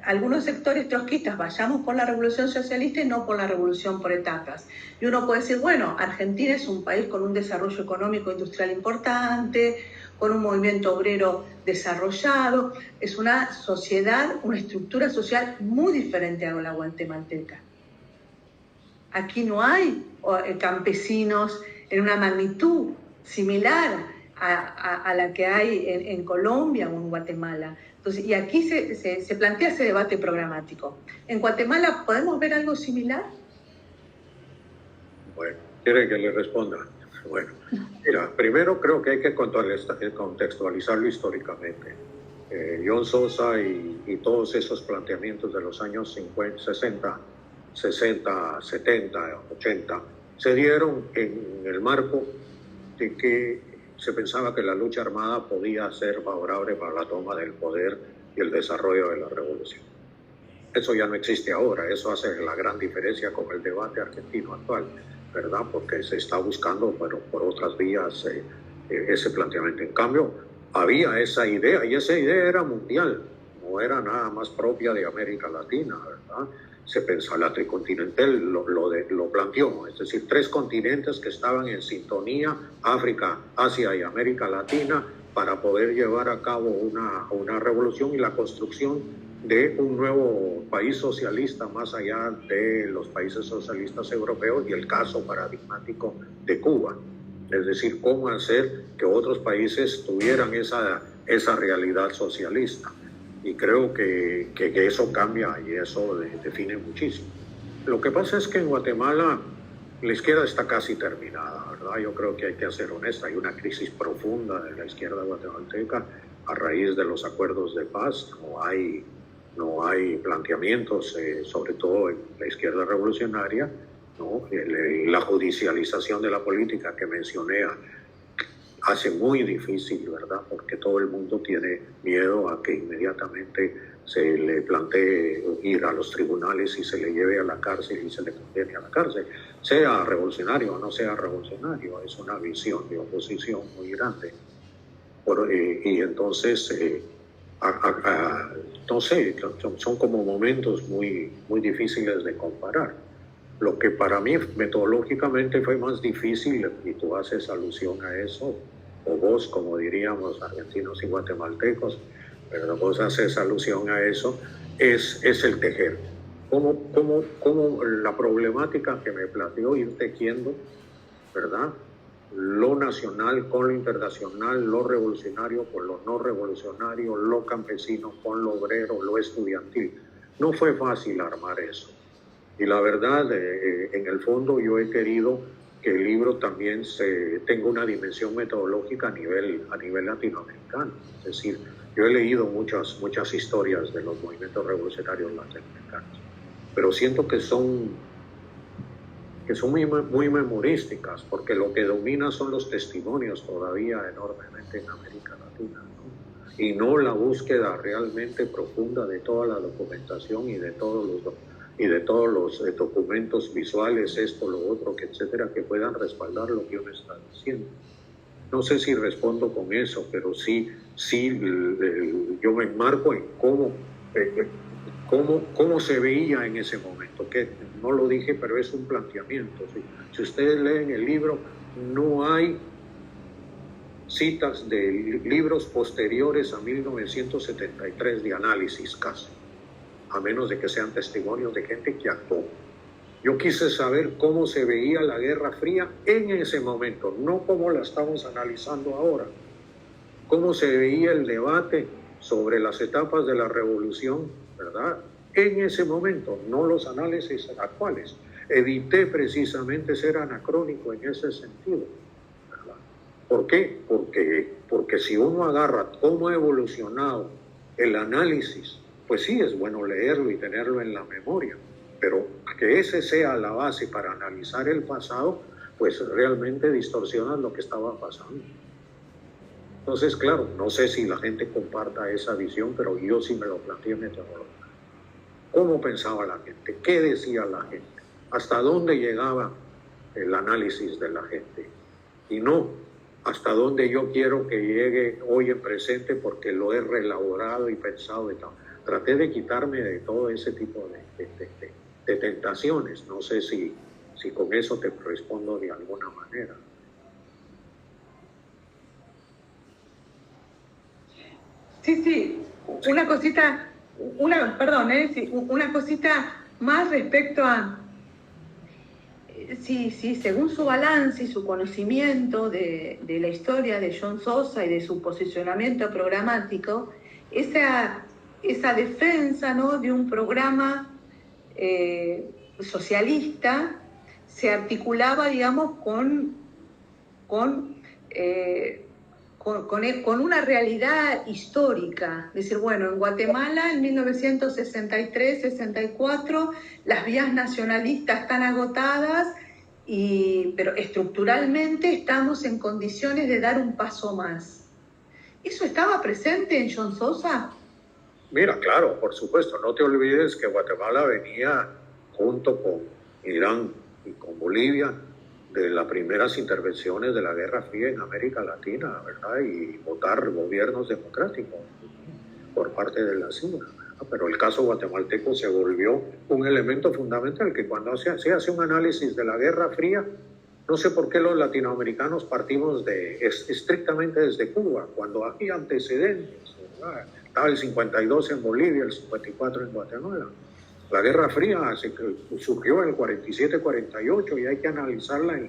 algunos sectores trotskistas vayamos por la revolución socialista y no por la revolución por etapas. Y uno puede decir, bueno, Argentina es un país con un desarrollo económico industrial importante, con un movimiento obrero desarrollado, es una sociedad, una estructura social muy diferente a la guatemalteca. Aquí no hay campesinos en una magnitud similar a la que hay en Colombia o en Guatemala. Entonces, y aquí se plantea ese debate programático. ¿En Guatemala podemos ver algo similar? Bueno, ¿quiere que le responda? Bueno, mira, primero creo que hay que contextualizarlo históricamente. John Sosa y todos esos planteamientos de los años 50, 60, 60, 70, 80, se dieron en el marco de que se pensaba que la lucha armada podía ser favorable para la toma del poder y el desarrollo de la revolución. Eso ya no existe ahora, eso hace la gran diferencia con el debate argentino actual, ¿verdad? Porque se está buscando, bueno, por otras vías ese planteamiento. En cambio, había esa idea, y esa idea era mundial, no era nada más propia de América Latina, ¿verdad? se pensó la tricontinental, lo planteó, es decir, 3 continentes que estaban en sintonía, África, Asia y América Latina, para poder llevar a cabo una revolución y la construcción de un nuevo país socialista más allá de los países socialistas europeos y el caso paradigmático de Cuba. Es decir, cómo hacer que otros países tuvieran esa realidad socialista. Y creo que eso cambia y eso define muchísimo. Lo que pasa es que en Guatemala la izquierda está casi terminada, ¿verdad? Yo creo que hay que ser honesta. Hay una crisis profunda de la izquierda guatemalteca a raíz de los acuerdos de paz. No hay planteamientos, sobre todo en la izquierda revolucionaria, ¿no? La judicialización de la política que mencioné hace muy difícil, ¿verdad? Porque todo el mundo tiene miedo a que inmediatamente se le plantee ir a los tribunales y se le lleve a la cárcel y se le condene a la cárcel. Sea revolucionario o no sea revolucionario, es una visión de oposición muy grande. Y entonces, no sé, son como momentos muy, muy difíciles de comparar. Lo que para mí metodológicamente fue más difícil, y tú haces alusión a eso, o vos, como diríamos argentinos y guatemaltecos, pero vos haces alusión a eso, es el tejer. Cómo la problemática que me planteó ir tejiendo, ¿verdad? Lo nacional con lo internacional, lo revolucionario con lo no revolucionario, lo campesino con lo obrero, lo estudiantil. No fue fácil armar eso. Y la verdad, en el fondo yo he querido que el libro también tenga una dimensión metodológica a nivel latinoamericano. Es decir, yo he leído muchas historias de los movimientos revolucionarios latinoamericanos, pero siento que son muy memorísticas, porque lo que domina son los testimonios todavía enormemente en América Latina, ¿no? Y no la búsqueda realmente profunda de toda la documentación y de todos los documentos visuales, esto, lo otro, etcétera, que puedan respaldar lo que uno está diciendo. No sé si respondo con eso, pero sí yo me enmarco en cómo se veía en ese momento, que no lo dije, pero es un planteamiento. Si ustedes leen el libro, no hay citas de libros posteriores a 1973 de análisis casi, a menos de que sean testimonios de gente que actuó. Yo quise saber cómo se veía la Guerra Fría en ese momento, no cómo la estamos analizando ahora. Cómo se veía el debate sobre las etapas de la revolución, ¿verdad? En ese momento, no los análisis actuales. Evité precisamente ser anacrónico en ese sentido, ¿verdad? ¿Por qué? Porque si uno agarra cómo ha evolucionado el análisis, pues sí, es bueno leerlo y tenerlo en la memoria, pero que ese sea la base para analizar el pasado, pues realmente distorsiona lo que estaba pasando. Entonces, claro, no sé si la gente comparta esa visión, pero yo sí me lo planteé metodológicamente. ¿Cómo pensaba la gente? ¿Qué decía la gente? ¿Hasta dónde llegaba el análisis de la gente? Y no hasta dónde yo quiero que llegue hoy en presente porque lo he reelaborado y pensado y tal. Traté de quitarme de todo ese tipo de tentaciones. No sé si con eso te respondo de alguna manera. Sí, una cosita más respecto a, sí, según su balance y su conocimiento de la historia de John Sosa y de su posicionamiento programático, esa defensa, ¿no?, de un programa socialista se articulaba, digamos, con una realidad histórica. Es decir, bueno, en Guatemala en 1963-64 las vías nacionalistas están agotadas, pero estructuralmente estamos en condiciones de dar un paso más. ¿Eso estaba presente en John Sosa? Mira, claro, por supuesto. No te olvides que Guatemala venía junto con Irán y con Bolivia de las primeras intervenciones de la Guerra Fría en América Latina, ¿verdad? Y votar gobiernos democráticos por parte de la CIA. Pero el caso guatemalteco se volvió un elemento fundamental que cuando se hace un análisis de la Guerra Fría, no sé por qué los latinoamericanos partimos estrictamente desde Cuba, cuando había antecedentes, ¿verdad? Estaba el 52 en Bolivia, el 54 en Guatemala. La Guerra Fría surgió en el 47-48 y hay que analizarla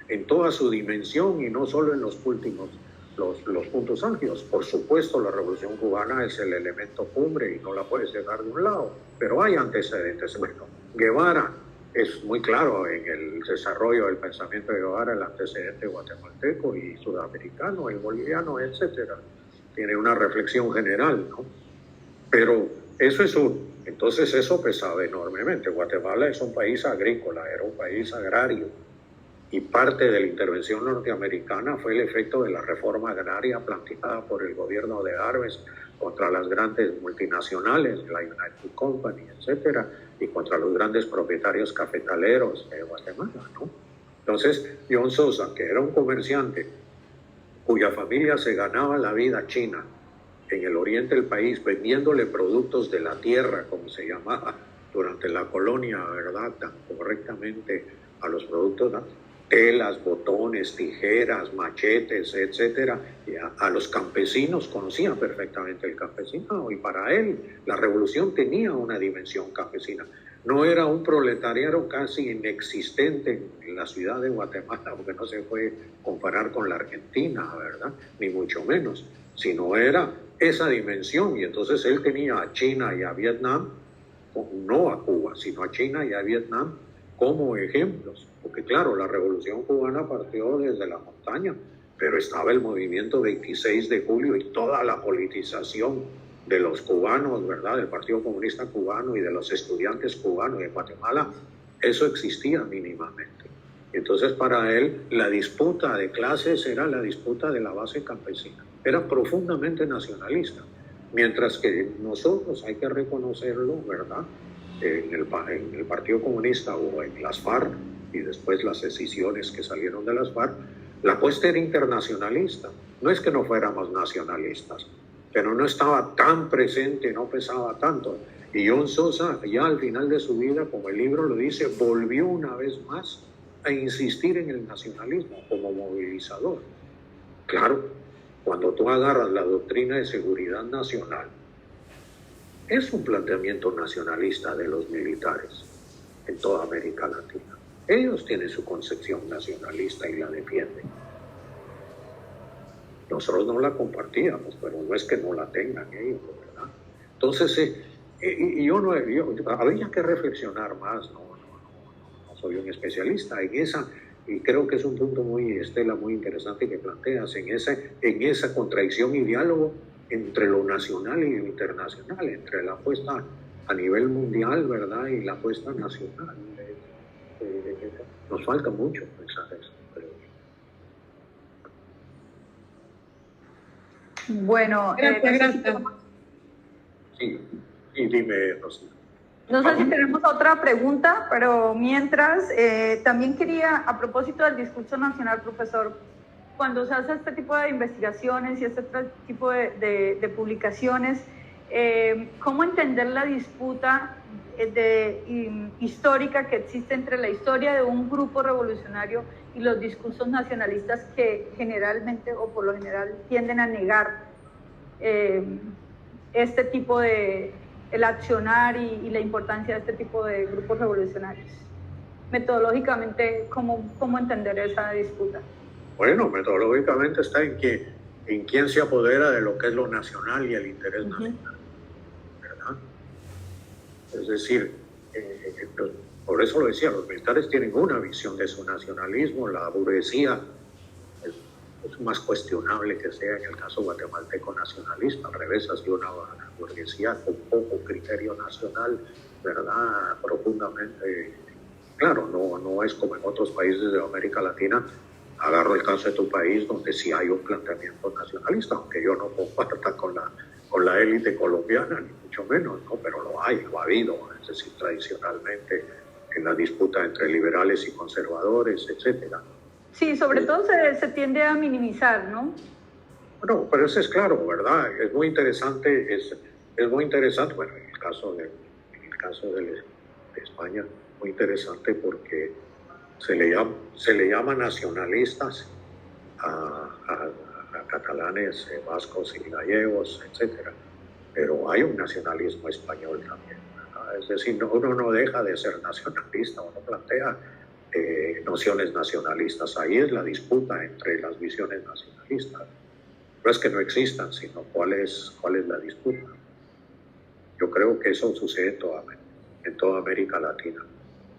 en toda su dimensión y no solo en los últimos los puntos álgidos. Por supuesto, la Revolución Cubana es el elemento cumbre y no la puedes dejar de un lado, pero hay antecedentes. Bueno, Guevara es muy claro en el desarrollo del pensamiento de Guevara, el antecedente guatemalteco y sudamericano y boliviano, etcétera. Tiene una reflexión general, ¿no? Pero eso es entonces eso pesaba enormemente. Guatemala es un país agrícola, era un país agrario. Y parte de la intervención norteamericana fue el efecto de la reforma agraria planteada por el gobierno de Arbenz contra las grandes multinacionales, la United Company, etcétera, y contra los grandes propietarios cafetaleros de Guatemala, ¿no? Entonces, John Sosa, que era un comerciante cuya familia se ganaba la vida china en el oriente del país, vendiéndole productos de la tierra, como se llamaba durante la colonia, ¿verdad?, tan correctamente a los productos, ¿no?, telas, botones, tijeras, machetes, etcétera, y a los campesinos, conocía perfectamente el campesinado, y para él la revolución tenía una dimensión campesina. No era un proletariado casi inexistente en la ciudad de Guatemala, porque no se puede comparar con la Argentina, ¿verdad?, ni mucho menos, sino era esa dimensión, y entonces él tenía a China y a Vietnam, no a Cuba, sino a China y a Vietnam, como ejemplos, porque claro, la Revolución Cubana partió desde la montaña, pero estaba el movimiento 26 de julio y toda la politización de los cubanos, ¿verdad?, del Partido Comunista Cubano y de los estudiantes cubanos de Guatemala, eso existía mínimamente. Entonces para él la disputa de clases era la disputa de la base campesina, era profundamente nacionalista, mientras que nosotros, hay que reconocerlo, ¿verdad?, en el Partido Comunista o en las FARC y después las decisiones que salieron de las FARC, la apuesta era internacionalista. No es que no fuéramos nacionalistas, pero no estaba tan presente, no pesaba tanto. Y John Sosa, ya al final de su vida, como el libro lo dice, volvió una vez más a insistir en el nacionalismo como movilizador. Claro, cuando tú agarras la doctrina de seguridad nacional, es un planteamiento nacionalista de los militares en toda América Latina. Ellos tienen su concepción nacionalista y la defienden. Nosotros no la compartíamos, pero no es que no la tengan ellos, ¿verdad? Entonces, habría que reflexionar más, no soy un especialista en esa, y creo que es un punto muy, Estela, muy interesante que planteas, en esa contradicción y diálogo entre lo nacional y lo internacional, entre la apuesta a nivel mundial, ¿verdad?, y la apuesta nacional. Nos falta mucho pensar eso, creo. Bueno, gracias. Sí, y dime, Rosita. No sé si tenemos otra pregunta, pero mientras, también quería, a propósito del discurso nacional, profesor, cuando se hace este tipo de investigaciones y este tipo de publicaciones, ¿cómo entender la disputa histórica que existe entre la historia de un grupo revolucionario y los discursos nacionalistas que generalmente o por lo general tienden a negar este tipo el accionar y la importancia de este tipo de grupos revolucionarios? Metodológicamente, ¿cómo entender esa disputa? Bueno, metodológicamente está en quién se apodera de lo que es lo nacional y el interés nacional, ¿verdad? Es decir, por eso lo decía, los militares tienen una visión de su nacionalismo, la burguesía es más cuestionable que sea en el caso guatemalteco nacionalista, al revés, ha sido una burguesía con poco criterio nacional, ¿verdad?, profundamente, claro, no es como en otros países de América Latina. Agarro el caso de tu país, donde sí hay un planteamiento nacionalista, aunque yo no comparta con la élite colombiana, ni mucho menos, ¿no? Pero lo ha habido, es decir, tradicionalmente en la disputa entre liberales y conservadores, etcétera. Sí, sobre todo se tiende a minimizar, ¿no? Bueno, pero eso es claro, ¿verdad? Es muy interesante, bueno, en el el caso de España, muy interesante porque se le llama nacionalistas a catalanes, vascos y gallegos, etcétera. Pero hay un nacionalismo español también, ¿verdad? Es decir, uno no deja de ser nacionalista, uno plantea nociones nacionalistas. Ahí es la disputa entre las visiones nacionalistas. No es que no existan, sino cuál es la disputa. Yo creo que eso sucede en toda América Latina.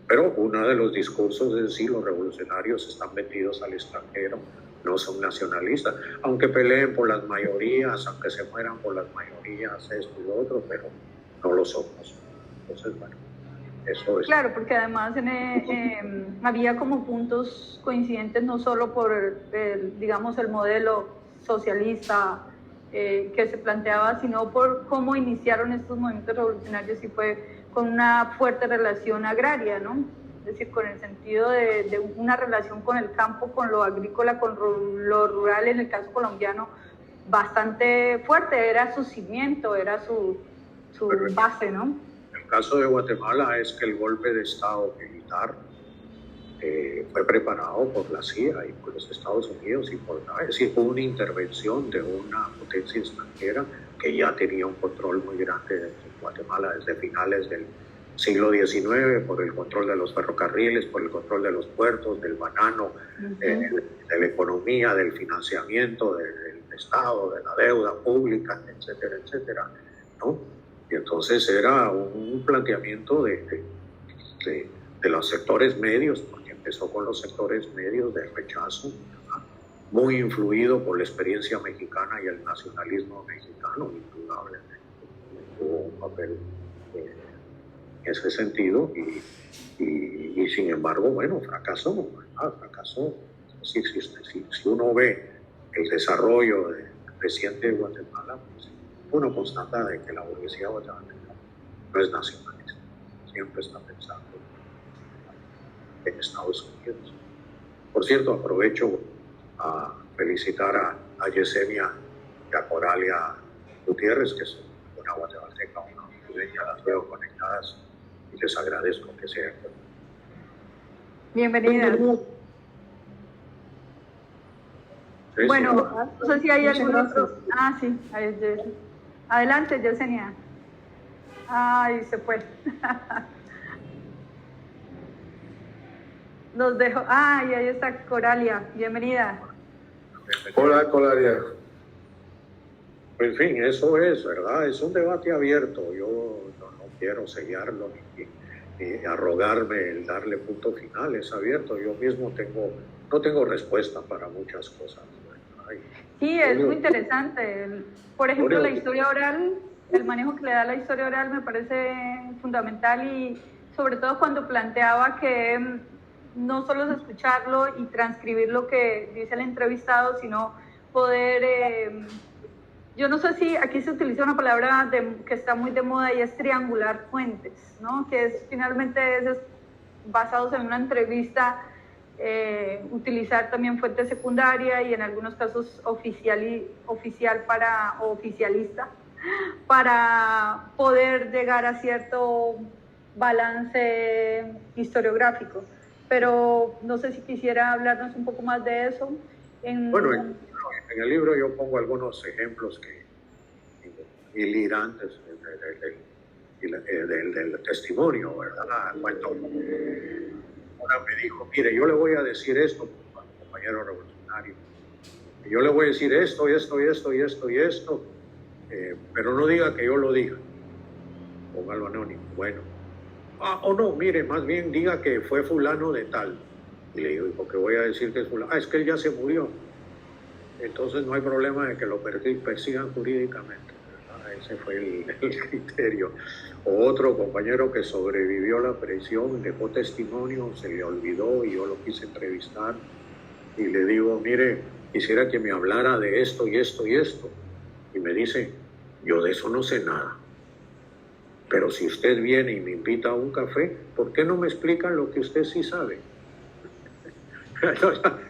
Pero uno de los discursos es decir, los revolucionarios están metidos al extranjero, no son nacionalistas, aunque peleen por las mayorías, aunque se mueran por las mayorías, esto y lo otro, pero no lo somos. Entonces, bueno, eso es. Claro, porque además había como puntos coincidentes no solo por, digamos, el modelo socialista que se planteaba, sino por cómo iniciaron estos movimientos revolucionarios y fue con una fuerte relación agraria, ¿no? Es decir, con el sentido de una relación con el campo, con lo agrícola, con lo rural, en el caso colombiano, bastante fuerte, era su cimiento, era su base, ¿no? El caso de Guatemala es que el golpe de Estado militar fue preparado por la CIA y por los Estados Unidos y por es decir, hubo una intervención de una potencia extranjera que ya tenía un control muy grande de Guatemala desde finales del siglo XIX, por el control de los ferrocarriles, por el control de los puertos, del banano, de la economía, del financiamiento del Estado, de la deuda pública, etcétera, etcétera, ¿no? Y entonces era un planteamiento de los sectores medios, porque empezó con los sectores medios de rechazo, ¿no? Muy influido por la experiencia mexicana y el nacionalismo mexicano, indudablemente. Tuvo un papel en ese sentido y sin embargo, bueno, fracasó, ¿verdad? Fracasó. Si uno ve el desarrollo reciente de Guatemala, pues, uno constata de que la burguesía guatemalteca no es nacionalista, siempre está pensando en Estados Unidos. Por cierto, aprovecho a felicitar a Yesenia y a Coralia Gutiérrez, que es una guatemalteca, una hondureña, las veo conectadas y les agradezco que sean. Bienvenidas. Bueno, no sé si hay algún otro. Ah, sí. Adelante, Yesenia. Ay, se fue. Nos dejó. Ay, ahí está Coralia. Bienvenida. Hola, Coralia. Pues, en fin, eso es, ¿verdad? Es un debate abierto. Yo no quiero sellarlo ni arrogarme el darle punto final. Es abierto. Yo mismo no tengo respuesta para muchas cosas, ¿verdad? Sí, es muy interesante. Por ejemplo, la historia oral, el manejo que le da la historia oral me parece fundamental y sobre todo cuando planteaba que no solo es escucharlo y transcribir lo que dice el entrevistado, sino poder, yo no sé si aquí se utiliza una palabra que está muy de moda y es triangular fuentes, ¿no? Que es finalmente basados en una entrevista, utilizar también fuente secundaria y en algunos casos oficialista para poder llegar a cierto balance historiográfico. Pero no sé si quisiera hablarnos un poco más de eso. Bueno, en el libro yo pongo algunos ejemplos hilarantes del testimonio, ¿verdad? Cuento, ahora me dijo, mire, yo le voy a decir esto, compañero revolucionario, yo le voy a decir esto, pero no diga que yo lo diga, póngalo anónimo. Bueno, o no, mire, más bien diga que fue fulano de tal. Y le digo, ¿y por qué voy a decir que es fulano? Es que él ya se murió. Entonces no hay problema de que lo persigan jurídicamente, ¿verdad? Ese fue el criterio. O otro compañero que sobrevivió a la prisión, dejó testimonio, se le olvidó y yo lo quise entrevistar. Y le digo, mire, quisiera que me hablara de esto y esto y esto. Y me dice, yo de eso no sé nada. Pero si usted viene y me invita a un café, ¿por qué no me explican lo que usted sí sabe?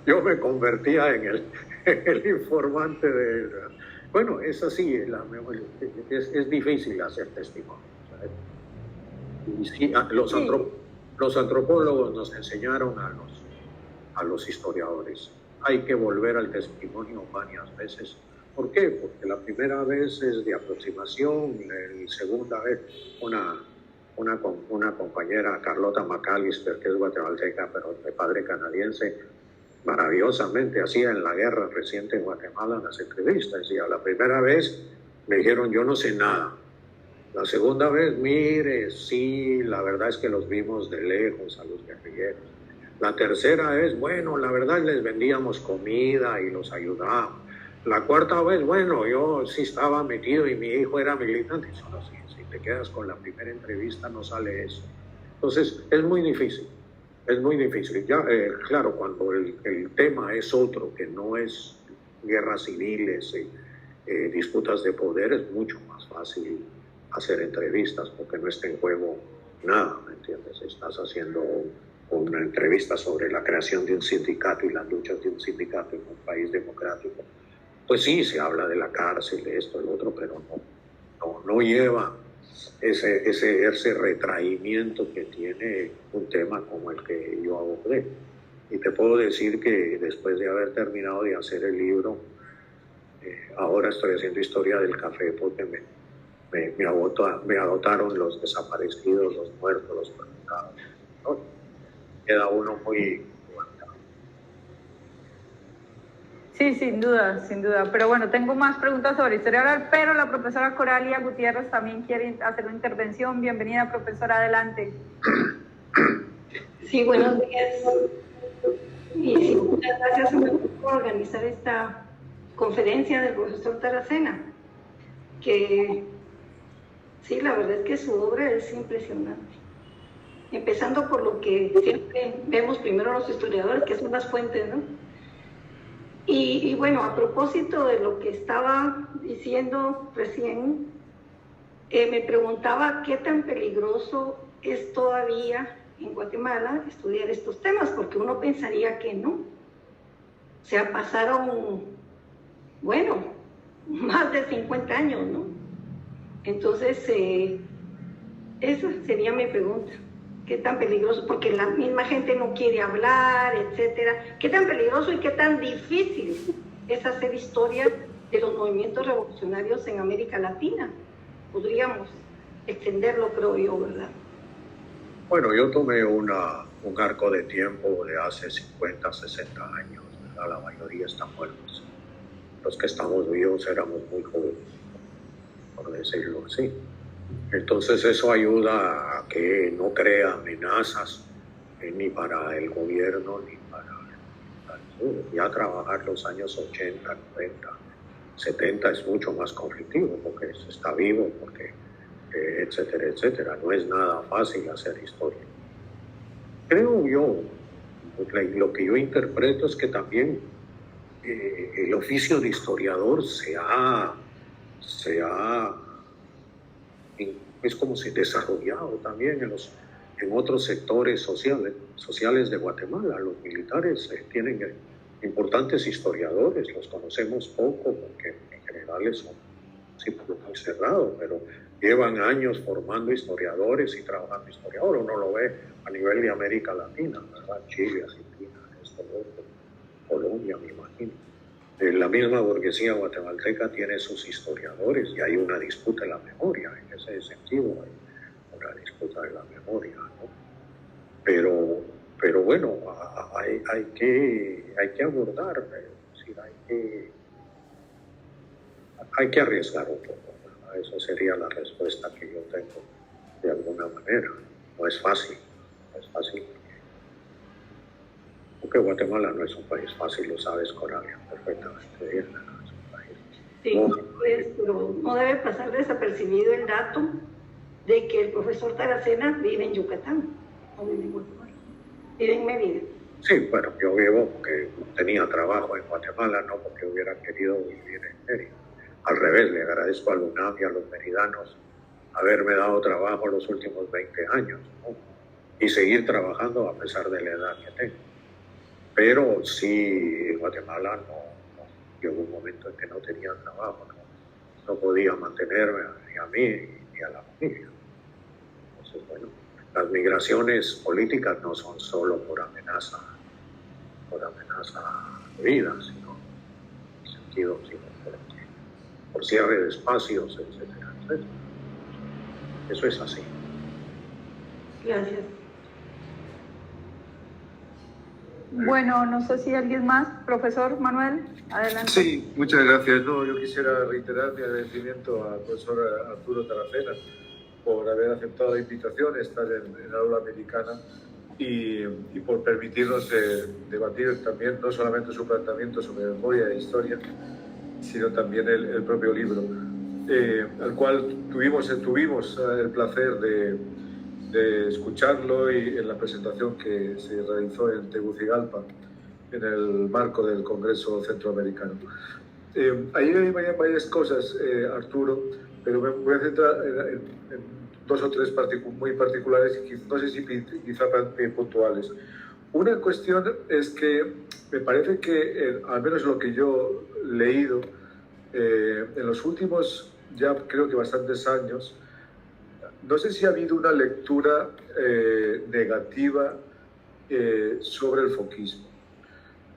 Yo me convertía en el informante de... Bueno, es así, es difícil hacer testimonio. Y sí, los antropólogos nos enseñaron a los historiadores. Hay que volver al testimonio varias veces. ¿Por qué? Porque la primera vez es de aproximación, la segunda vez una compañera, Carlota McAllister, que es guatemalteca, pero de padre canadiense, maravillosamente hacía en la guerra reciente en Guatemala las entrevistas. Y a la primera vez me dijeron, yo no sé nada. La segunda vez, mire, sí, la verdad es que los vimos de lejos a los guerrilleros. La tercera vez, bueno, la verdad les vendíamos comida y los ayudábamos. La cuarta vez, bueno, yo sí estaba metido y mi hijo era militante. Solo si te quedas con la primera entrevista no sale eso. Entonces, es muy difícil. Es muy difícil. Ya, claro, cuando el tema es otro, que no es guerras civiles, disputas de poder, es mucho más fácil hacer entrevistas porque no está en juego nada, ¿me entiendes? Estás haciendo una entrevista sobre la creación de un sindicato y las luchas de un sindicato en un país democrático. Pues sí, se habla de la cárcel, de esto, de lo otro, pero no lleva ese retraimiento que tiene un tema como el que yo abordé. Y te puedo decir que después de haber terminado de hacer el libro, ahora estoy haciendo historia del café porque me agotaron los desaparecidos, los muertos, los perjudicados, ¿no? Queda uno muy... Sí, sin duda, sin duda. Pero bueno, tengo más preguntas sobre historia oral, pero la profesora Coralia Gutiérrez también quiere hacer una intervención. Bienvenida, profesora, adelante. Sí, buenos días. Y sí, muchas gracias por organizar esta conferencia del profesor Taracena, que sí, la verdad es que su obra es impresionante. Empezando por lo que siempre vemos primero los historiadores, que son las fuentes, ¿no? Y bueno, a propósito de lo que estaba diciendo recién, me preguntaba qué tan peligroso es todavía en Guatemala estudiar estos temas, porque uno pensaría que no. O sea, pasaron, bueno, más de 50 años, ¿no? Entonces, esa sería mi pregunta. ¿Qué tan peligroso? Porque la misma gente no quiere hablar, etcétera. ¿Qué tan peligroso y qué tan difícil es hacer historia de los movimientos revolucionarios en América Latina? Podríamos extenderlo, creo yo, ¿verdad? Bueno, yo tomé un arco de tiempo de hace 50, 60 años, ¿verdad? La mayoría están muertos. Los que estamos vivos éramos muy jóvenes, por decirlo así. Entonces eso ayuda a que no crea amenazas ni para el gobierno ni para el sur. Ya trabajar los años 80, 90, 70 es mucho más conflictivo porque se está vivo, porque etcétera, etcétera. No es nada fácil hacer historia. Creo yo, lo que yo interpreto es que también el oficio de historiador es como si desarrollado también en otros sectores sociales de Guatemala. Los militares tienen importantes historiadores, los conocemos poco porque en general son círculos muy cerrados, pero llevan años formando historiadores y trabajando historiadores. Uno lo ve a nivel de América Latina, ¿verdad? Chile, Argentina, Colombia, me imagino. La misma burguesía guatemalteca tiene sus historiadores y hay una disputa de la memoria. En ese sentido hay una disputa de la memoria, ¿no? Pero bueno, hay que abordar, es decir, hay que arriesgar un poco, ¿verdad? Esa sería la respuesta que yo tengo de alguna manera. No es fácil, porque Guatemala no es un país fácil, lo sabes, Coralia, perfectamente bien, no es un país. Sí, pues, pero no debe pasar desapercibido el dato de que el profesor Taracena vive en Yucatán, no vive en Guatemala, vive en Mérida. Sí, bueno, yo vivo porque tenía trabajo en Guatemala, no porque hubiera querido vivir en Mérida. Al revés, le agradezco a la UNAM y a los meridanos haberme dado trabajo los últimos 20 años, ¿no? Y seguir trabajando a pesar de la edad que tengo. Pero sí, en Guatemala llegó un momento en que no tenía trabajo, no podía mantenerme ni a mí ni a la familia. Entonces, bueno, las migraciones políticas no son solo por amenaza de vida, sino en sentido, sino por cierre de espacios, etcétera, etcétera. Eso es así. Gracias. Bueno, no sé si alguien más. Profesor Manuel, adelante. Sí, muchas gracias. No, yo quisiera reiterar mi agradecimiento al profesor Arturo Taracena por haber aceptado la invitación a estar en el aula americana y por permitirnos debatir también no solamente su planteamiento sobre memoria e historia, sino también el propio libro, al cual tuvimos el placer de escucharlo y en la presentación que se realizó en Tegucigalpa en el marco del Congreso Centroamericano. Ahí hay varias cosas, Arturo, pero me voy a centrar en dos o tres muy particulares y no sé si quizá puntuales. Una cuestión es que me parece que, al menos lo que yo he leído, en los últimos ya creo que bastantes años, no sé si ha habido una lectura negativa sobre el foquismo.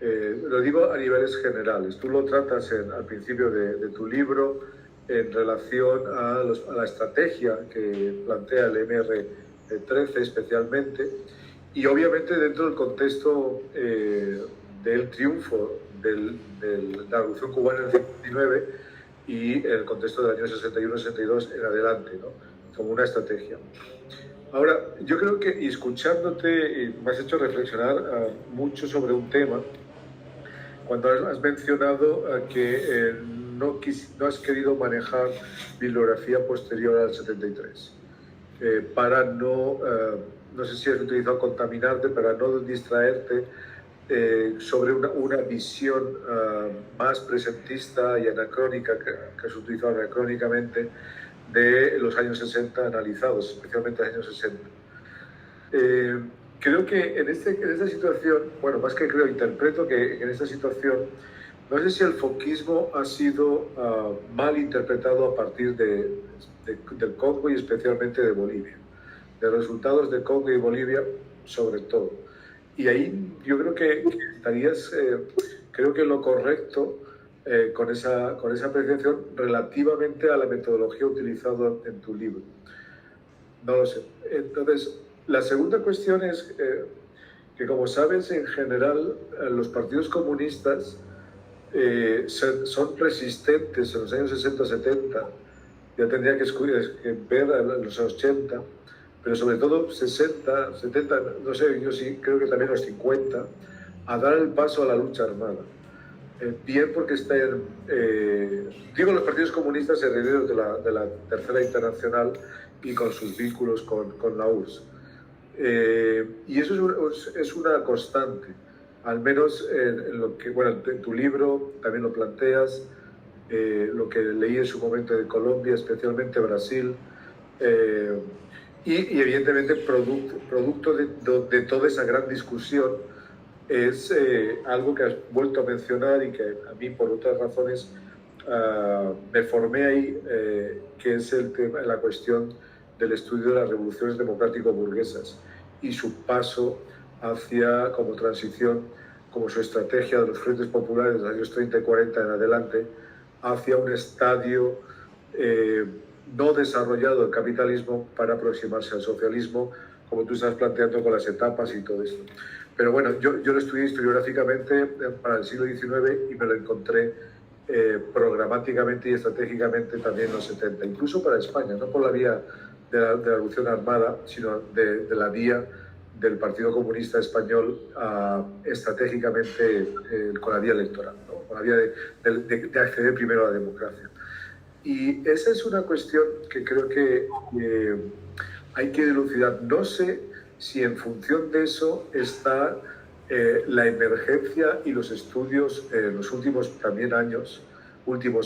Lo digo a niveles generales. Tú lo tratas al principio de tu libro en relación a la estrategia que plantea el MR13 especialmente, y obviamente dentro del contexto del triunfo de la Revolución Cubana en el 59 y el contexto del año 61-62 en adelante, ¿no? Como una estrategia. Ahora, yo creo que, y escuchándote, me has hecho reflexionar mucho sobre un tema, cuando has mencionado que no has querido manejar bibliografía posterior al 73, para no sé si has utilizado contaminarte, para no distraerte sobre una visión más presentista y anacrónica, que has utilizado anacrónicamente, de los años 60 analizados, especialmente los años 60. Creo que en esta situación, bueno, más que creo, interpreto que en esta situación, no sé si el foquismo ha sido mal interpretado a partir del Congo y especialmente de Bolivia, de los resultados de Congo y Bolivia sobre todo. Y ahí yo creo que estarías, creo que lo correcto, con esa apreciación relativamente a la metodología utilizada en tu libro. No lo sé. Entonces, la segunda cuestión es que, como sabes, en general los partidos comunistas son resistentes en los años 60-70, ya tendría que ver a los 80, pero sobre todo 60, 70, no sé, yo sí creo que también los 50, a dar el paso a la lucha armada. Bien porque digo los partidos comunistas herederos de la Tercera Internacional y con sus vínculos con la URSS. Y eso es una constante, al menos en lo que, bueno, en tu libro también lo planteas, lo que leí en su momento de Colombia, especialmente Brasil, y evidentemente producto de toda esa gran discusión es algo que has vuelto a mencionar y que a mí por otras razones me formé ahí, que es la cuestión del estudio de las revoluciones democrático-burguesas y su paso hacia, como transición, como su estrategia de los frentes populares de los años 30 y 40 en adelante, hacia un estadio no desarrollado del capitalismo para aproximarse al socialismo, como tú estás planteando con las etapas y todo esto. Pero bueno, yo lo estudié historiográficamente para el siglo XIX y me lo encontré programáticamente y estratégicamente también en los 70, incluso para España, no por la vía de la Revolución Armada, sino de la vía del Partido Comunista Español estratégicamente con la vía electoral, ¿no? Con la vía de acceder primero a la democracia. Y esa es una cuestión que creo que hay que dilucidar. No sé si en función de eso está la emergencia y los estudios en los últimos también años, últimos